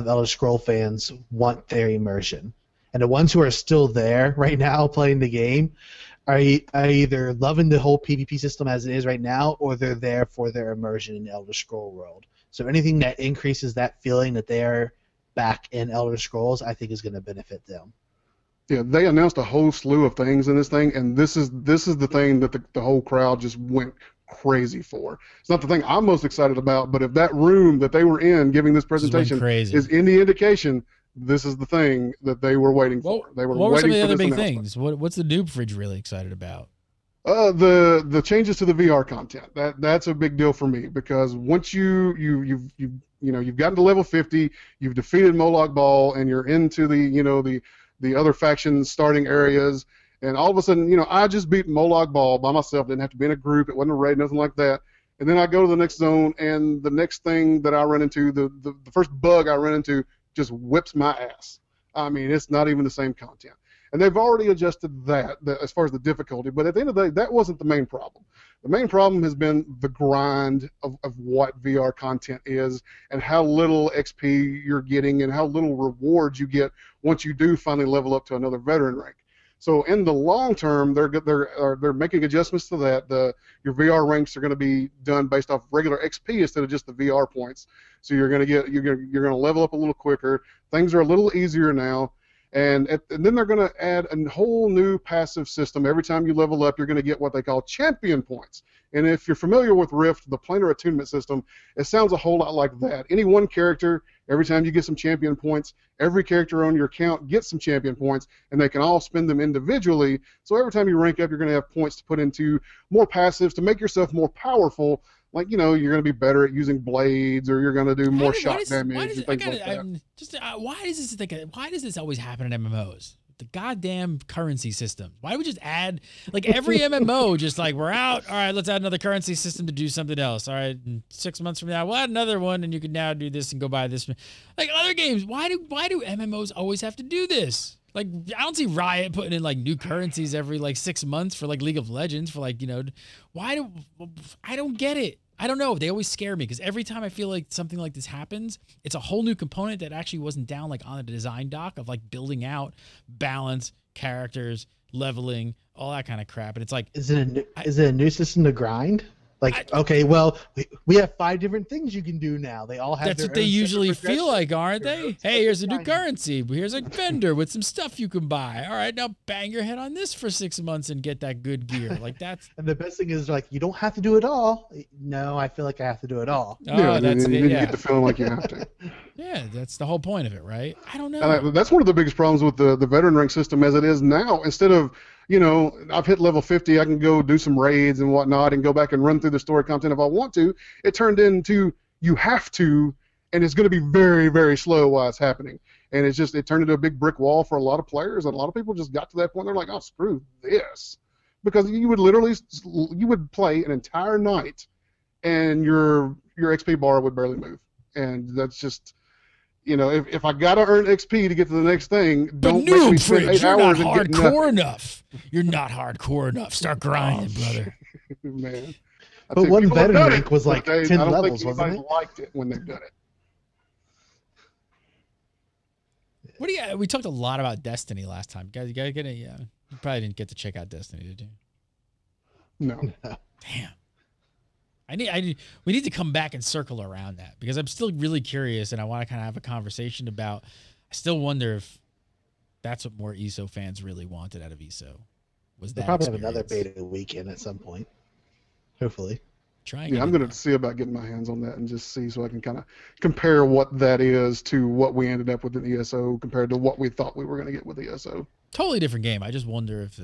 Elder Scroll fans want their immersion. And the ones who are still there right now playing the game are either loving the whole PvP system as it is right now, or they're there for their immersion in the Elder Scroll world. So anything that increases that feeling that they are back in Elder Scrolls, I think is going to benefit them. Yeah, they announced a whole slew of things in this thing, and this is the thing that the whole crowd just went crazy for. It's not the thing I'm most excited about, but if that room that they were in giving this presentation is any indication, this is the thing that they were waiting for. They were what were waiting some of the for other this big things? What's the Noob Fridge really excited about? The changes to the VR content, that's a big deal for me, because once you've gotten to level 50, you've defeated Moloch Ball, and you're into the other faction starting areas, and all of a sudden, I just beat Moloch Ball by myself, didn't have to be in a group, it wasn't a raid, nothing like that. And then I go to the next zone, and the next thing that I run into, the first bug I run into, just whips my ass. I mean, it's not even the same content. And they've already adjusted that as far as the difficulty, but at the end of the day, that wasn't the main problem. The main problem has been the grind of what VR content is, and how little XP you're getting, and how little rewards you get once you do finally level up to another veteran rank. So in the long term, they're making adjustments to that. Your VR ranks are going to be done based off regular XP instead of just the VR points. So you're going to level up a little quicker. Things are a little easier now. And then they're going to add a whole new passive system. Every time you level up, you're going to get what they call champion points. And if you're familiar with Rift, the planar attunement system, it sounds a whole lot like that. Any one character, every time you get some champion points, every character on your account gets some champion points, and they can all spend them individually. So every time you rank up, you're going to have points to put into more passives to make yourself more powerful. Like, you're going to be better at using blades, or you're going to do more shot damage and things like that. Why does this always happen in MMOs? The goddamn currency system. Why don't we just add, like, every MMO, just like, we're out, all right, let's add another currency system to do something else. All right, and 6 months from now, we'll add another one, and you can now do this and go buy this. Like other games, why do MMOs always have to do this? Like, I don't see Riot putting in, like, new currencies every, like, 6 months for, like, League of Legends for, like, I don't get it. I don't know. They always scare me, because every time I feel like something like this happens, it's a whole new component that actually wasn't down, like, on the design doc of, like, building out balance, characters, leveling, all that kind of crap. And it's like, is it a new system to grind? Like, okay, well, we have 5 different things you can do now. They all have. That's their what they own usually separate feel like, aren't they? Hey, here's a new Grind. currency. Here's a vendor with some stuff you can buy. All right, now bang your head on this for 6 months and get that good gear. Like, that's. And the best thing is, like, you don't have to do it all. No, I feel like I have to do it all. Oh, that's it. You Yeah. get the feeling like you have to. Yeah, that's the whole point of it, right? I don't know. And that's one of the biggest problems with the veteran rank system as it is now. Instead of, I've hit level 50, I can go do some raids and whatnot and go back and run through the story content if I want to. It turned into you have to, and it's going to be very, very slow while it's happening. And it turned into a big brick wall for a lot of players, and a lot of people just got to that point. They're like, oh, screw this. Because you would play an entire night, and your XP bar would barely move. And that's just... if I gotta earn XP to get to the next thing, don't make me spend 8 hours and get nothing. Hardcore enough. You're not hardcore enough. Start grinding, brother. Man. But one veteran rank was like 10 levels, wasn't it? Liked it when they've done it. We talked a lot about Destiny last time. Guys, you gotta get you probably didn't get to check out Destiny, did you? No. Damn. We need to come back and circle around that, because I'm still really curious, and I want to kind of have a conversation about. I still wonder if that's what more ESO fans really wanted out of ESO. Was that probably have another beta weekend at some point, hopefully. I'm going to see about getting my hands on that and just see, so I can kind of compare what that is to what we ended up with in ESO compared to what we thought we were going to get with ESO. Totally different game. I just wonder if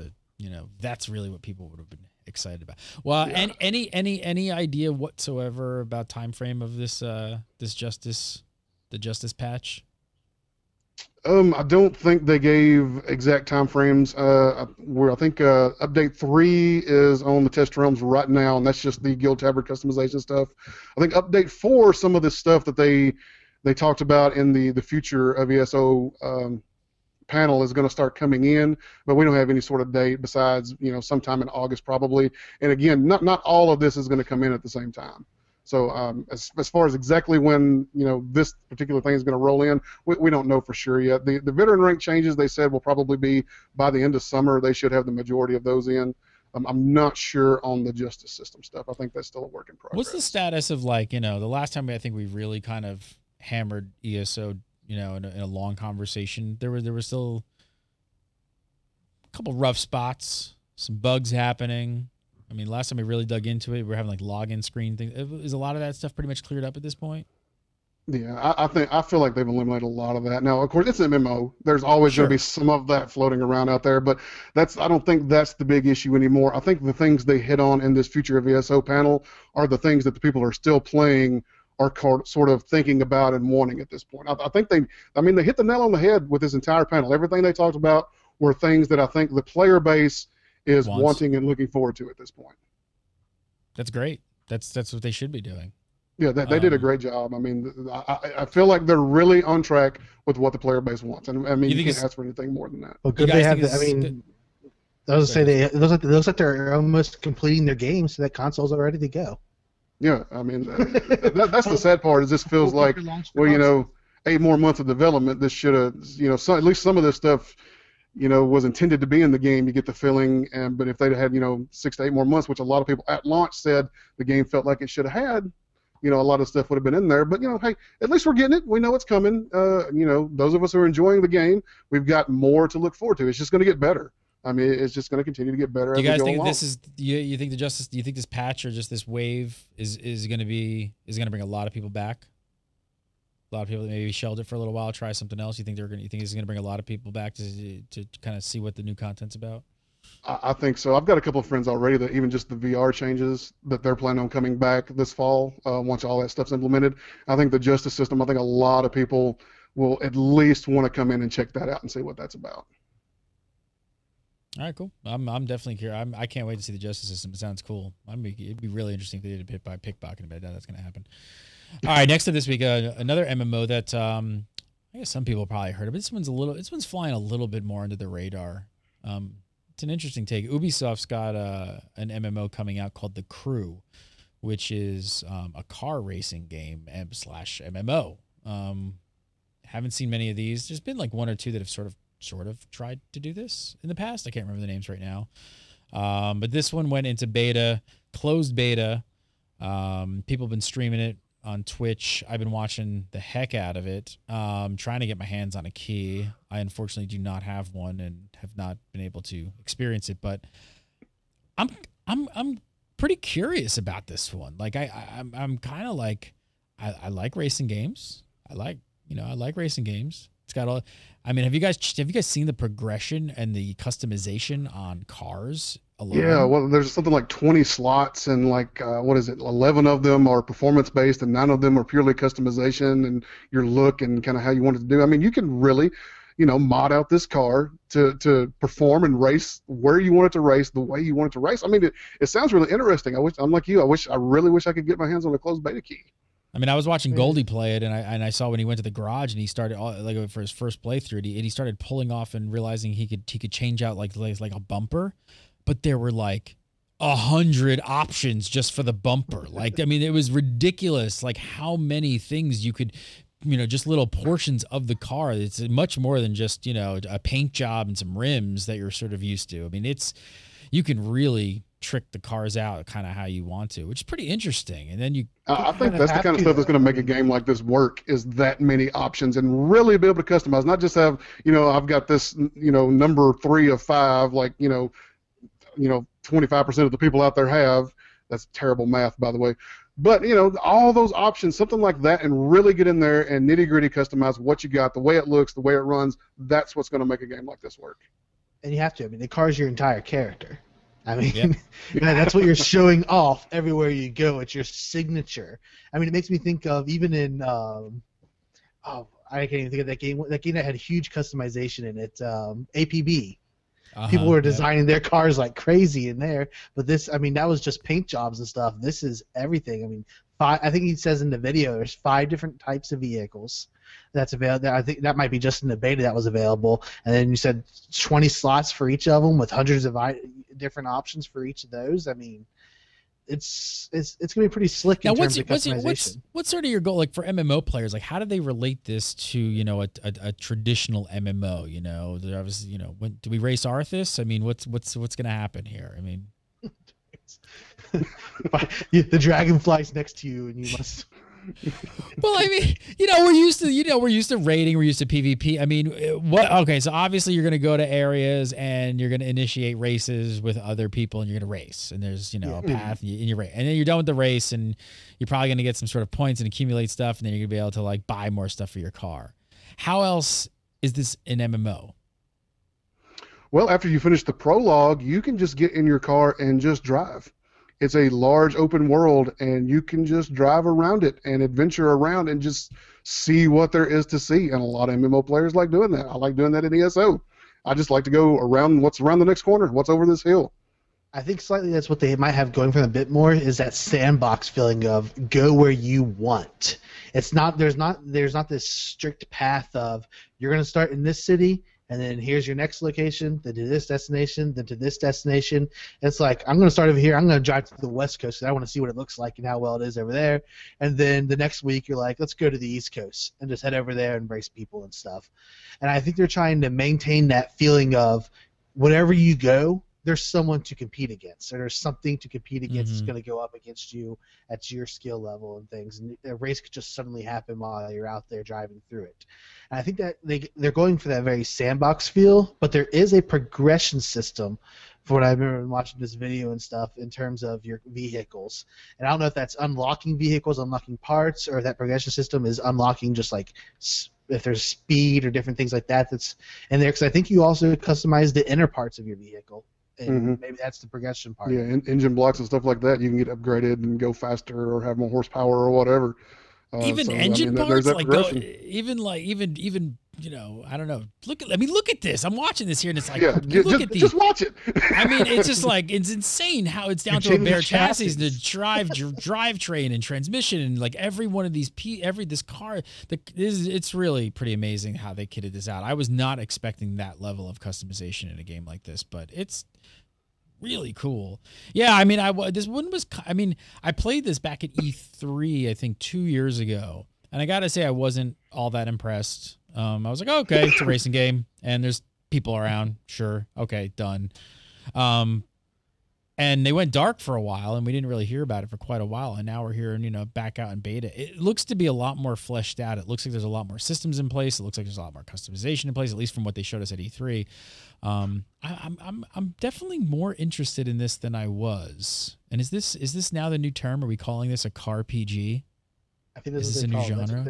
that's really what people would have been excited about. Well, yeah. And any idea whatsoever about time frame of the Justice patch? I don't think they gave exact time frames. I think update 3 is on the test realms right now, and that's just the Guild Tabard customization stuff. I think update 4, some of this stuff that they talked about in the future of ESO panel is going to start coming in, but we don't have any sort of date besides sometime in August probably. And again, not all of this is going to come in at the same time. So as far as exactly when this particular thing is going to roll in, we don't know for sure yet. The veteran rank changes, they said, will probably be by the end of summer. They should have the majority of those in. I'm not sure on the justice system stuff. I think that's still a work in progress. What's the status of, like, the last time I think we really kind of hammered ESO, in a long conversation, there were still a couple rough spots, some bugs happening. I mean, last time we really dug into it, we were having like login screen things. Is a lot of that stuff pretty much cleared up at this point? Yeah, I feel like they've eliminated a lot of that. Now, of course, it's an MMO. There's always going to Sure. be some of that floating around out there, but I don't think that's the big issue anymore. I think the things they hit on in this Future of ESO panel are the things that the people who are still playing are sort of thinking about and wanting at this point. I think they hit the nail on the head with this entire panel. Everything they talked about were things that I think the player base is Wants. wanting and looking forward to at this point. That's great. That's what they should be doing. Yeah, they did a great job. I mean, I feel like they're really on track with what the player base wants, and I mean, you can't ask for anything more than that. Well, good guys they have. think I mean, good? I was gonna say it looks like they're almost completing their game, so that consoles are ready to go. Yeah, I mean, that's the sad part. Is this feels like, well, 8 more months of development. This should have, at least some of this stuff, was intended to be in the game. You get the feeling, but if they'd had, 6 to 8 more months, which a lot of people at launch said the game felt like it should have had. A lot of stuff would have been in there, but hey, at least we're getting it. We know it's coming. Those of us who are enjoying the game, we've got more to look forward to. It's just going to get better. I mean, it's just going to continue to get better. Do you guys think along. this is? You think do you think this patch or just this wave is going to bring a lot of people back? A lot of people that maybe shelved it for a little while, try something else. You think it's going to bring a lot of people back to kind of see what the new content's about? I think so. I've got a couple of friends already that even just the VR changes that they're planning on coming back this fall once all that stuff's implemented. I think the justice system, I think a lot of people will at least want to come in and check that out and see what that's about. All right, cool. I'm definitely curious. I can't wait to see the justice system. It sounds cool. It'd be really interesting if they did a pickpocketing, but that's going to happen. All right, next up this week, another MMO that I guess some people probably heard of. This one's flying a little bit more under the radar. It's an interesting take. Ubisoft's got an MMO coming out called The Crew, which is a car racing game / MMO. Haven't seen many of these. There's been like 1 or 2 that have sort of tried to do this in the past. I can't remember the names right now. But this one went into beta, closed beta. People have been streaming it on Twitch. I've been watching the heck out of it. Trying to get my hands on a key. I unfortunately do not have one and have not been able to experience it, but I'm pretty curious about this one. Like I'm kind of like I like racing games. I like racing games. It's got all. I mean, have you guys seen the progression and the customization on cars alone? Yeah, well, there's something like 20 slots, and like 11 of them are performance based, and 9 of them are purely customization and your look and kind of how you want it to do. I mean, you can really, mod out this car to perform and race where you want it to race, the way you want it to race. I mean, it sounds really interesting. I'm like you. I really wish I could get my hands on a closed beta key. I mean, I was watching Goldie play it, and I saw when he went to the garage and he started for his first playthrough, and he started pulling off and realizing he could change out like a bumper, but there were like 100 options just for the bumper. Like, I mean, it was ridiculous. Like how many things you could, just little portions of the car. It's much more than just a paint job and some rims that you're sort of used to. I mean, you can really trick the cars out kind of how you want to, which is pretty interesting. And then I think that's the kind of stuff that's going to make a game like this work, is that many options and really be able to customize, not just have, I've got this, number 3 of 5, like, 25% of the people out there have. That's terrible math, by the way. But, all those options, something like that, and really get in there and nitty-gritty customize what you got, the way it looks, the way it runs. That's what's going to make a game like this work. And you have to. I mean, the car's your entire character. I mean, Yep. That's what you're showing off everywhere you go. It's your signature. I mean, it makes me think of even in I can't even think of that game. That game that had huge customization in it, APB. People were designing their cars like crazy in there. But this, I mean, that was just paint jobs and stuff. This is everything. I mean, I think he says in the video there's 5 different types of vehicles that's available. I think that might be just in the beta that was available. And then you said 20 slots for each of them with hundreds of different options for each of those. I mean, it's gonna be pretty slick in terms of customization. What's sort of your goal, like for MMO players? Like, how do they relate this to a traditional MMO? They're obviously when do we race Arthas? I mean, what's gonna happen here? I mean, the dragon flies next to you, and you must. Well, I mean, we're used to raiding, we're used to PvP. I mean, okay, so obviously you're going to go to areas and you're going to initiate races with other people and you're going to race. And there's, a path in your race. And then you're done with the race and you're probably going to get some sort of points and accumulate stuff, and then you're going to be able to like buy more stuff for your car. How else is this an MMO? Well, after you finish the prologue, you can just get in your car and just drive. It's a large open world, and you can just drive around it and adventure around and just see what there is to see. And a lot of MMO players like doing that. I like doing that in ESO. I just like to go around what's around the next corner, what's over this hill. I think slightly that's what they might have going for them a bit more, is that sandbox feeling of go where you want. It's not there's not this strict path of you're going to start in this city, and then here's your next location, then to this destination, then to this destination. It's like, I'm going to start over here. I'm going to drive to the West Coast because I want to see what it looks like and how well it is over there. And then the next week, you're like, let's go to the East Coast and just head over there and embrace people and stuff. And I think they're trying to maintain that feeling of whenever you go, there's someone to compete against, or there's something to compete against that's going to go up against you at your skill level and things. And a race could just suddenly happen while you're out there driving through it. And I think that they're going for that very sandbox feel, but there is a progression system for what I remember watching this video and stuff in terms of your vehicles. And I don't know if that's unlocking vehicles, unlocking parts, or if that progression system is unlocking just like if there's speed or different things like that that's in there. Because I think you also customize the inner parts of your vehicle. And maybe that's the progression part. Yeah, engine blocks and stuff like that. You can get upgraded and go faster or have more horsepower or whatever. Even engine parts, like even I don't know. Look at this. I'm watching this here, and it's like, look at these. Just watch it. I mean, it's just like it's insane how it's down to a bare chassis, the drivetrain and transmission, and like every one of these this car. It's really pretty amazing how they kitted this out. I was not expecting that level of customization in a game like this, but it's really cool. Yeah, I mean, I played this back at E3, I think 2 years ago, and I gotta say I wasn't all that impressed. I was like, okay, it's a racing game, and there's people around. Sure, okay, done. And they went dark for a while, and we didn't really hear about it for quite a while, and now we're hearing, back out in beta. It looks to be a lot more fleshed out. It looks like there's a lot more systems in place. It looks like there's a lot more customization in place, at least from what they showed us at E3. I'm definitely more interested in this than I was. And is this now the new term? Are we calling this a car-PG? I think this is a new genre.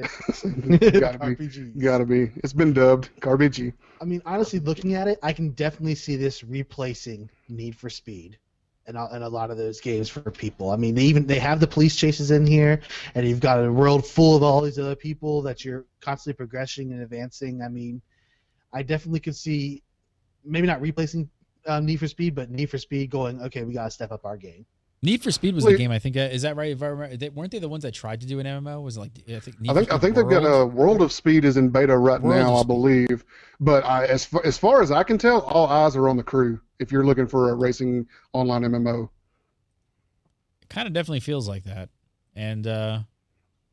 Gotta be. It's been dubbed car-PG. I mean, honestly, looking at it, I can definitely see this replacing Need for Speed and a lot of those games for people. I mean, they have the police chases in here, and you've got a world full of all these other people that you're constantly progressing and advancing. I mean, I definitely could see maybe not replacing Need for Speed, but Need for Speed going, okay, we got to step up our game. Need for Speed was the game, I think. Is that right? If I remember, weren't they the ones that tried to do an MMO? Was it like I think they've got a World of Speed is in beta right now, I believe. But as far as I can tell, all eyes are on the crew. If you're looking for a racing online MMO, it kind of definitely feels like that. And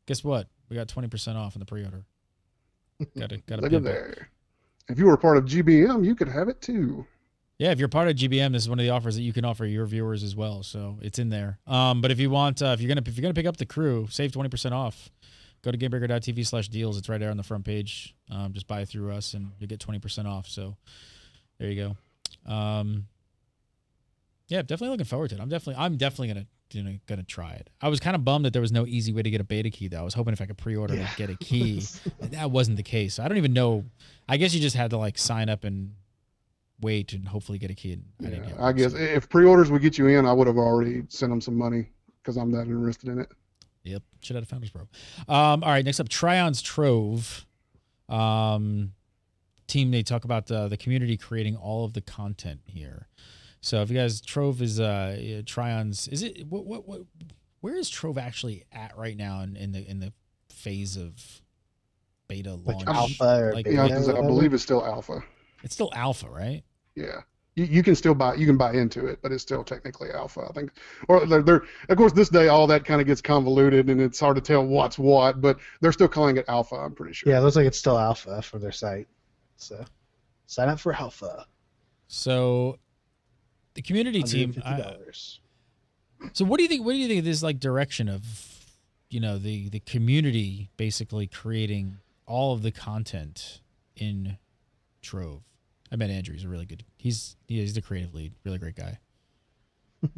guess what? We got 20% off in the pre-order. Got look at there. If you were part of GBM, you could have it too. Yeah, if you're part of GBM, this is one of the offers that you can offer your viewers as well. So it's in there. But if you want, if you're gonna pick up the crew, save 20% off. Go to gamebreaker.tv/deals. It's right there on the front page. Just buy through us, and you get 20% off. So there you go. Yeah, definitely looking forward to it. I'm definitely gonna try it. I was kind of bummed that there was no easy way to get a beta key though. I was hoping if I could pre-order to get a key. That wasn't the case. I don't even know. I guess you just had to like sign up and wait and hopefully get a key. I guess if pre-orders would get you in, I would have already sent them some money because I'm that interested in it. Yep, should have Founders Pro. All right, next up, Trion's Trove. Team, they talk about the community creating all of the content here. So if you guys, Trove is Trion's. Is it what? Where is Trove actually at right now in the phase of beta launch? Alpha, or beta, I believe it's still alpha. It's still alpha, right? Yeah. You can still buy into it, but it's still technically alpha, I think. Or they're of course this day all that kind of gets convoluted and it's hard to tell what's what, but they're still calling it alpha, I'm pretty sure. Yeah, it looks like it's still alpha for their site. So sign up for alpha. So the community team. So what do you think? What do you think of this like direction of the community basically creating all of the content in Trove. I met Andrew. He's a really good. He's the creative lead. Really great guy.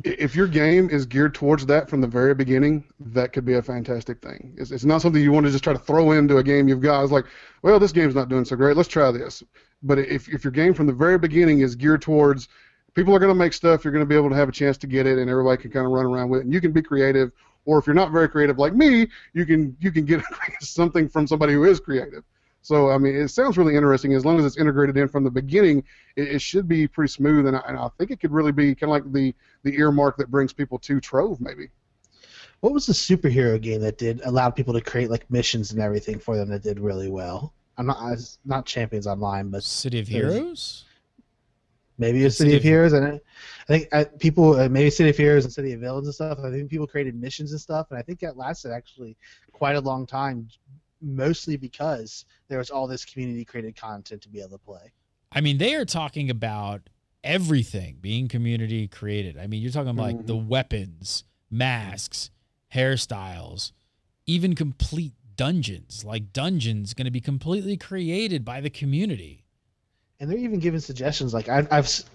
If your game is geared towards that from the very beginning, that could be a fantastic thing. It's not something you want to just try to throw into a game you've got. It's like, well, this game's not doing so great. Let's try this. But if your game from the very beginning is geared towards people are going to make stuff, you're going to be able to have a chance to get it, and everybody can kind of run around with it, and you can be creative. Or if you're not very creative like me, you can get something from somebody who is creative. So, I mean, it sounds really interesting. As long as it's integrated in from the beginning, it should be pretty smooth, and I think it could really be kind of like the earmark that brings people to Trove, maybe. What was the superhero game that allowed people to create like missions and everything for them that did really well? It's not Champions Online, but City of Heroes? Maybe it's City of Heroes, and I think people maybe City of Heroes and City of Villains and stuff. I think people created missions and stuff, and I think that lasted actually quite a long time, mostly because there was all this community-created content to be able to play. I mean, they are talking about everything being community-created. I mean, you're talking like the weapons, masks, hairstyles, even complete dungeons. Like dungeons going to be completely created by the community. And they're even giving suggestions. Like I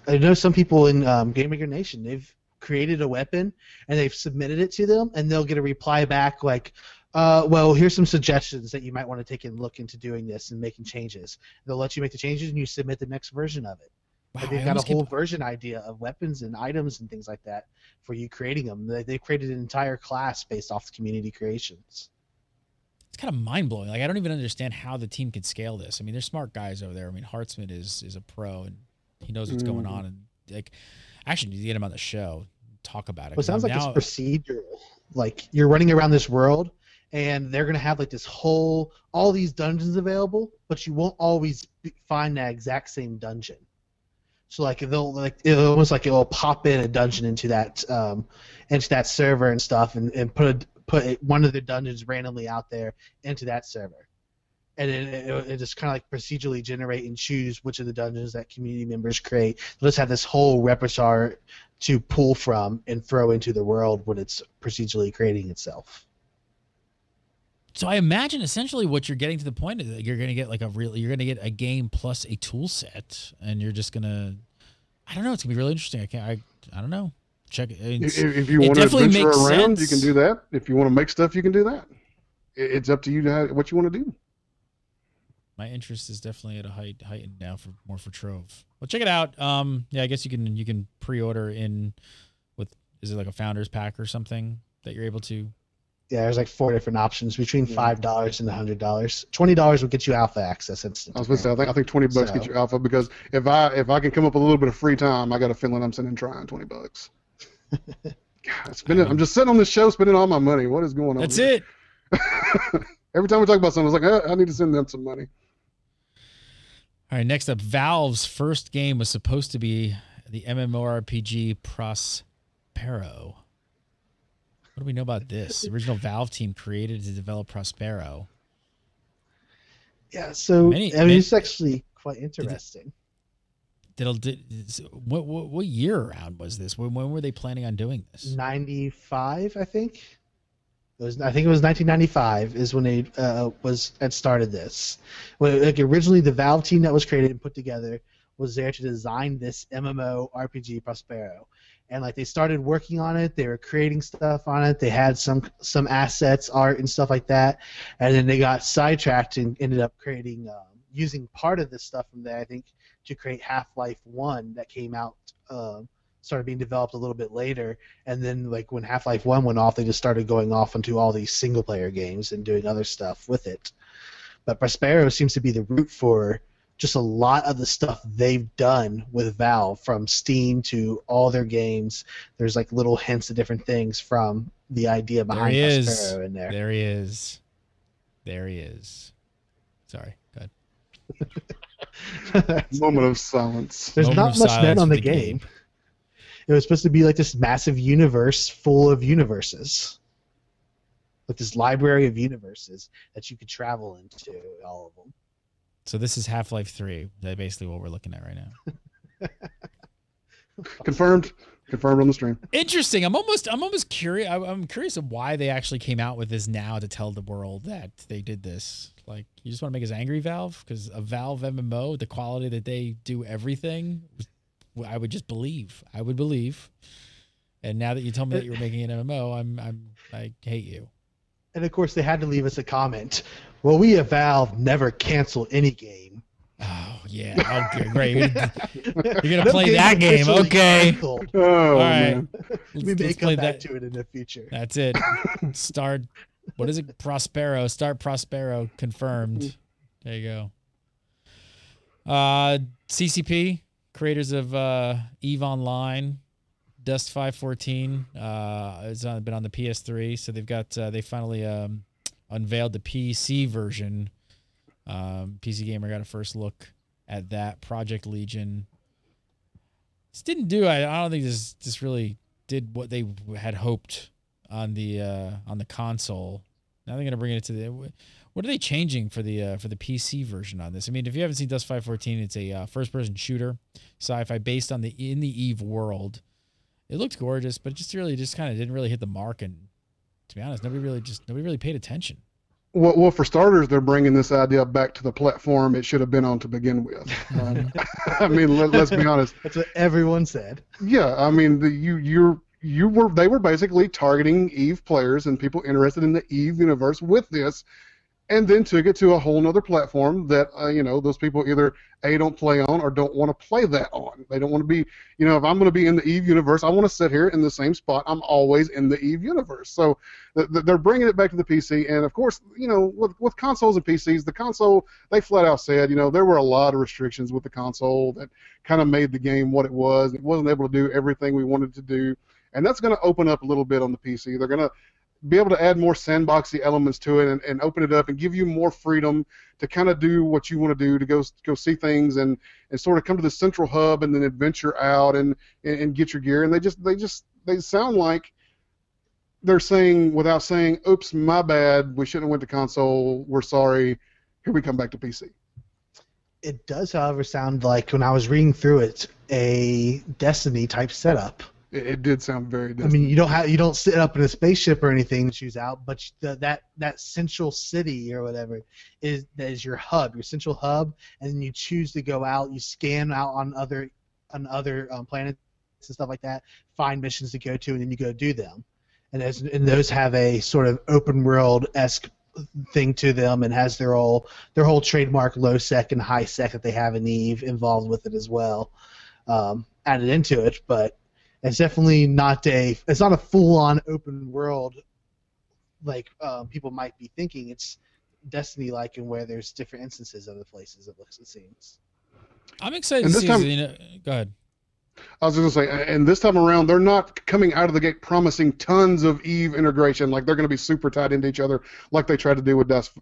know some people in Game Maker Nation, they've created a weapon and they've submitted it to them, and they'll get a reply back like, well, here's some suggestions that you might want to take and look into doing this and making changes. They'll let you make the changes and you submit the next version of it. Wow, Like they've got a whole version idea of weapons and items and things like that for you creating them. They've created an entire class based off the community creations. It's kind of mind-blowing. Like, I don't even understand how the team can scale this. I mean, they're smart guys over there. I mean, Hartzman is a pro, and he knows what's going on. And, like, actually, you get him on the show, talk about it. Well, it sounds like it's procedural. Like, you're running around this world, and they're going to have, like, all these dungeons available, but you won't always find that exact same dungeon. So, like, it'll pop in a dungeon into that server and stuff, and put one of the dungeons randomly out there into that server, and it just kind of like procedurally generate and choose which of the dungeons that community members create. They'll just have this whole repertoire to pull from and throw into the world when it's procedurally creating itself. So I imagine essentially what you're getting to the point is that you're going to get like you're going to get a game plus a tool set, and you're just going to, I don't know, it's going to be really interesting. I don't know. Check it. If you want to adventure around, you can do that. If you want to make stuff, you can do that. It's up to you what you want to do. My interest is definitely at a heightened now for Trove. Well, check it out. Yeah, I guess you can pre-order in with, is it like a founder's pack or something that you're able to? Yeah, there's like 4 different options between $5 and $100. $20 will get you alpha access instantly. I was going to say, I think $20 gets you alpha, because if I can come up with a little bit of free time, I got a feeling I'm sitting and trying $20. God, I'm just sitting on this show spending all my money. What is going on? That's here? it. Every time we talk about something, it's like, I need to send them some money. All right, next up, Valve's first game was supposed to be the MMORPG Prospero. What do we know about this? The original Valve team created to develop Prospero. Yeah, so it's actually quite interesting. What year around was this? When were they planning on doing this? 95, I think. I think it was 1995 is when they had started this. Originally, the Valve team that was created and put together was there to design this MMORPG Prospero, and like they started working on it. They were creating stuff on it. They had some assets, art, and stuff like that, and then they got sidetracked and ended up creating using part of this stuff from there, I think, to create Half-Life 1 that came out, started being developed a little bit later, and then like when Half-Life 1 went off, they just started going off into all these single-player games and doing other stuff with it. But Prospero seems to be the root for just a lot of the stuff they've done with Valve, from Steam to all their games. There's like little hints of different things from the idea behind Prospero in there. There he is. There he is. Sorry, go ahead. Moment of silence. There's not much known on the game. It was supposed to be like this massive universe full of universes. Like this library of universes that you could travel into, all of them. So this is Half-Life 3. That's basically what we're looking at right now. Confirmed? Confirmed on the stream. Interesting. I'm almost curious. I'm curious of why they actually came out with this now to tell the world that they did this. Like, you just want to make us angry, Valve? Because a Valve MMO, the quality that they do everything, I would just believe. I would believe. And now that you told me that you were making an MMO, I hate you. And of course, they had to leave us a comment. Well, we at Valve never cancel any game. Oh yeah, okay, great. You're gonna play that game, okay? Oh, all right. man. We may come back to it in the future. That's it. Start. What is it? Prospero. Start Prospero. Confirmed. There you go. CCP, creators of EVE Online, Dust 514. It's been on the PS3, so they've got they finally unveiled the PC version. PC Gamer got a first look at that. Project Legion. This didn't do. I don't think this really did what they had hoped on the console. Now they're gonna bring it to the. What are they changing for the PC version on this? I mean, if you haven't seen Dust 514, it's a first-person shooter, sci-fi based on the Eve world. It looked gorgeous, but it just kind of didn't really hit the mark. And to be honest, nobody really paid attention. Well, for starters, they're bringing this idea back to the platform it should have been on to begin with. I mean, let's be honest. That's what everyone said. Yeah, I mean, they were basically targeting Eve players and people interested in the Eve universe with this, and then took it to a whole nother platform that those people either don't play on or don't want to play that on. They don't want to be, if I'm going to be in the Eve universe, I want to sit here in the same spot. I'm always in the Eve universe. So they're bringing it back to the PC, and of course, with consoles and PCs, the console, they flat out said, there were a lot of restrictions with the console that kind of made the game what it was. It wasn't able to do everything we wanted to do, and that's going to open up a little bit on the PC. They're going to be able to add more sandboxy elements to it and open it up and give you more freedom to kind of do what you want to do, to go see things and sort of come to the central hub and then adventure out and get your gear. And they sound like they're saying, without saying, oops, my bad, we shouldn't have went to console, we're sorry, here we come back to PC. It does, however, sound like, when I was reading through it, a Destiny type setup. It did sound very Destiny. I mean, you don't sit up in a spaceship or anything to choose out, but that central city or whatever is your hub, your central hub, and then you choose to go out. You scan out on other planets and stuff like that, find missions to go to, and then you go do them. And those have a sort of open world-esque thing to them, and has their whole trademark low sec and high sec that they have in Eve involved with it as well, added into it, but. It's definitely not a full-on open world like people might be thinking. It's Destiny-like, in where there's different instances of the places. It seems. I'm excited to see. Go ahead. I was just going to say, and this time around, they're not coming out of the gate promising tons of Eve integration, like they're going to be super tied into each other, like they tried to do with Dust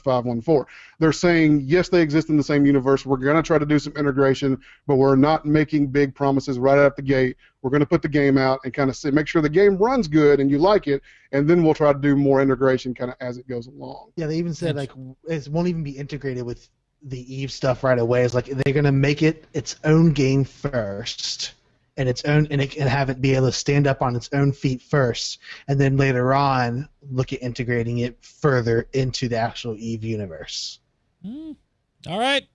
514. They're saying, yes, they exist in the same universe. We're going to try to do some integration, but we're not making big promises right out the gate. We're going to put the game out and kind of make sure the game runs good and you like it, and then we'll try to do more integration kind of as it goes along. Yeah, they even said it won't even be integrated with the Eve stuff right away. It's like they're going to make it its own game first, and have it be able to stand up on its own feet first, and then later on look at integrating it further into the actual Eve universe. All right.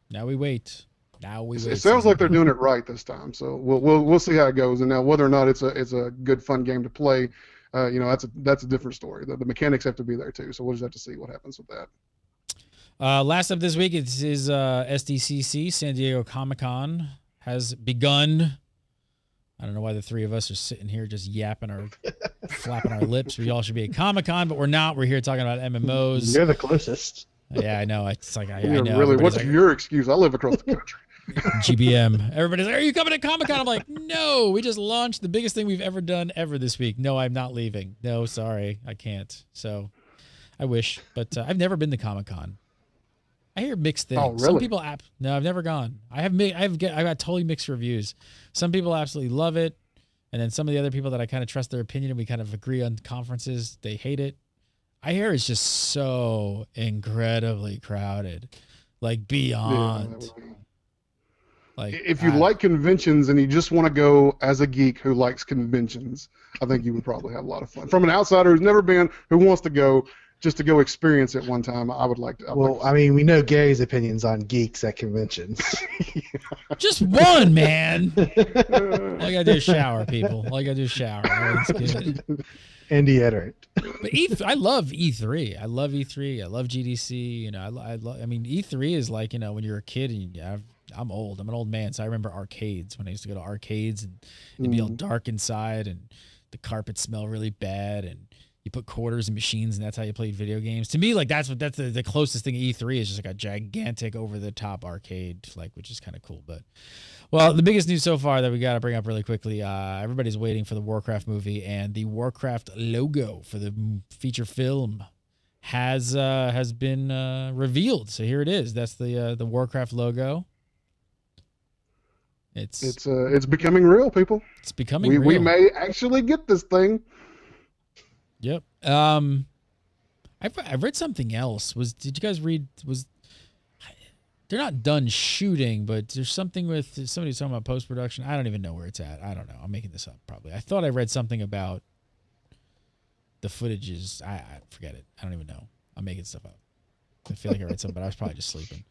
Now we wait. It sounds like they're doing it right this time, so we'll see how it goes. And now whether or not it's a good fun game to play, that's a different story. The mechanics have to be there too, so we'll just have to see what happens with that. Last up this week is SDCC, San Diego Comic-Con, has begun. I don't know why the three of us are sitting here just yapping or flapping our lips. We all should be at Comic-Con, but we're not. We're here talking about MMOs. You're the closest. Yeah, I know. It's like I know. Really, what's your excuse? I live across the country. GBM. Everybody's like, are you coming to Comic-Con? I'm like, no, we just launched the biggest thing we've ever done this week. No, I'm not leaving. No, sorry, I can't. So I wish, but I've never been to Comic-Con. I hear mixed things. Oh, really? Some people no, I've never gone. I've got totally mixed reviews. Some people absolutely love it, and then some of the other people that I kind of trust their opinion and we kind of agree on conferences, they hate it. I hear it's just so incredibly crowded, like beyond. Like, If you like conventions and you just want to go as a geek who likes conventions, I think you would probably have a lot of fun. From an outsider who's never been, who wants to go just to go experience it one time, I would like to. I mean, we know Gary's opinions on geeks at conventions. just one, man. All I gotta do is shower, people. All I gotta do is shower. Let's get it. And deodorant. But I love E3. I love E3. I love GDC. You know, I mean, E3 is like, you know, when you're a kid and I'm old. I'm an old man, so I remember arcades when I used to go to arcades and it'd be all dark inside and the carpet smell really bad and you put quarters in machines and that's how you played video games. To me, like that's the closest thing to E3 is just like a gigantic over the top arcade, like, which is kind of cool. But well, the biggest news so far that we got to bring up really quickly, everybody's waiting for the Warcraft movie, and the Warcraft logo for the feature film has been revealed. So here it is. That's the Warcraft logo. It's becoming real, people. It's becoming real. We may actually get this thing. Yep. I read something else. Did you guys read? They're not done shooting, but there's something with somebody's talking about post production. I don't even know where it's at. I don't know. I'm making this up probably. I thought I read something about the footages. I forget it. I don't even know. I'm making stuff up. I feel like I read something, but I was probably just sleeping.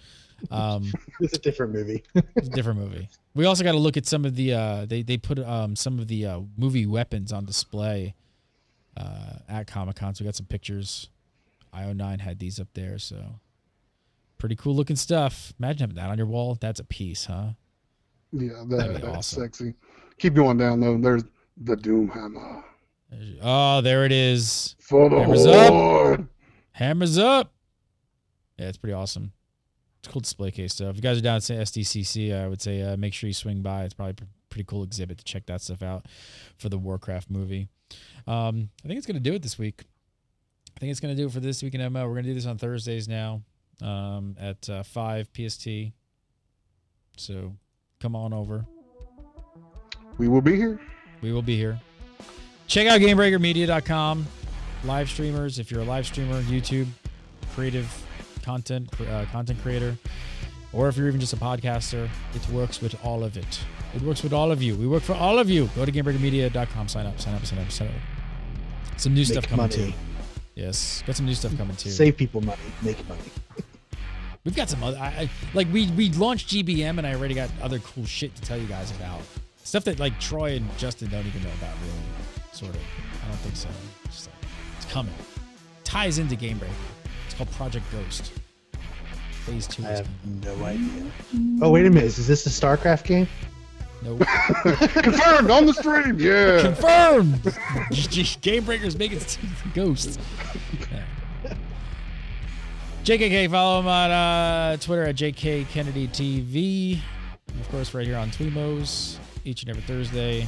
It's a different movie. It's a different movie. We also got to look at some of the they put some of the movie weapons on display at Comic-Con. So we got some pictures. IO9 had these up there, so pretty cool looking stuff. Imagine having that on your wall. That's a piece, huh? Yeah, That'd be that's awesome. sexy. Keep going down though. There's the Doom Hammer. Oh, there it is. For the Hammers Horde. up. Hammers up. Yeah, it's pretty awesome. It's a cool display case. So if you guys are down at SDCC, I would say make sure you swing by. It's probably a pretty cool exhibit to check that stuff out for the Warcraft movie. I think it's going to do it this week. I think it's going to do it for this week in MMO. We're going to do this on Thursdays now at 5 PST. So come on over. We will be here. We will be here. Check out GameBreakerMedia.com. Live streamers, if you're a live streamer, YouTube, creative content creator, or if you're even just a podcaster, it works with all of it. It works with all of you. We work for all of you. Go to GameBreakerMedia.com. Sign up. Some new stuff coming too. Yes, got some new stuff coming too. Save people money. Make money. We've got some other, we launched GBM and I already got other cool shit to tell you guys about. Stuff that like Troy and Justin don't even know about really, sort of. I don't think so. It's coming. Ties into Game Breaker. It's called Project Ghost. Phase 2 I is have coming. no idea. Oh, wait a minute. Is this the StarCraft game? Nope. Confirmed on the stream. Yeah. Confirmed. Game Breaker's making Ghost. Yeah. JKK, follow him on Twitter at JKKennedyTV. And of course, right here on TWIMMOs each and every Thursday.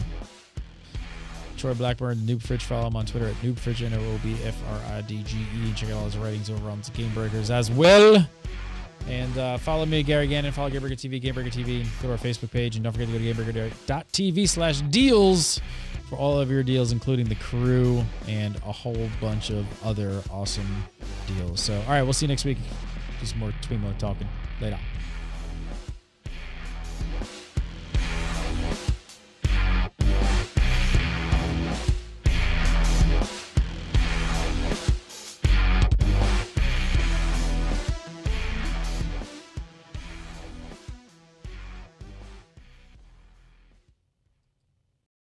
Troy Blackburn, Noob Fridge, follow him on Twitter at Noob Fridge, NOOBFRIDGE. Check out all his writings over on the Game Breakers as well. And follow me, Gary Gannon. Follow Game Breaker TV, Game Breaker TV. Go to our Facebook page, and don't forget to go to GameBreaker.tv/deals for all of your deals, including the crew and a whole bunch of other awesome deals. So, all right, we'll see you next week. Do some more TWIMMO talking. Later.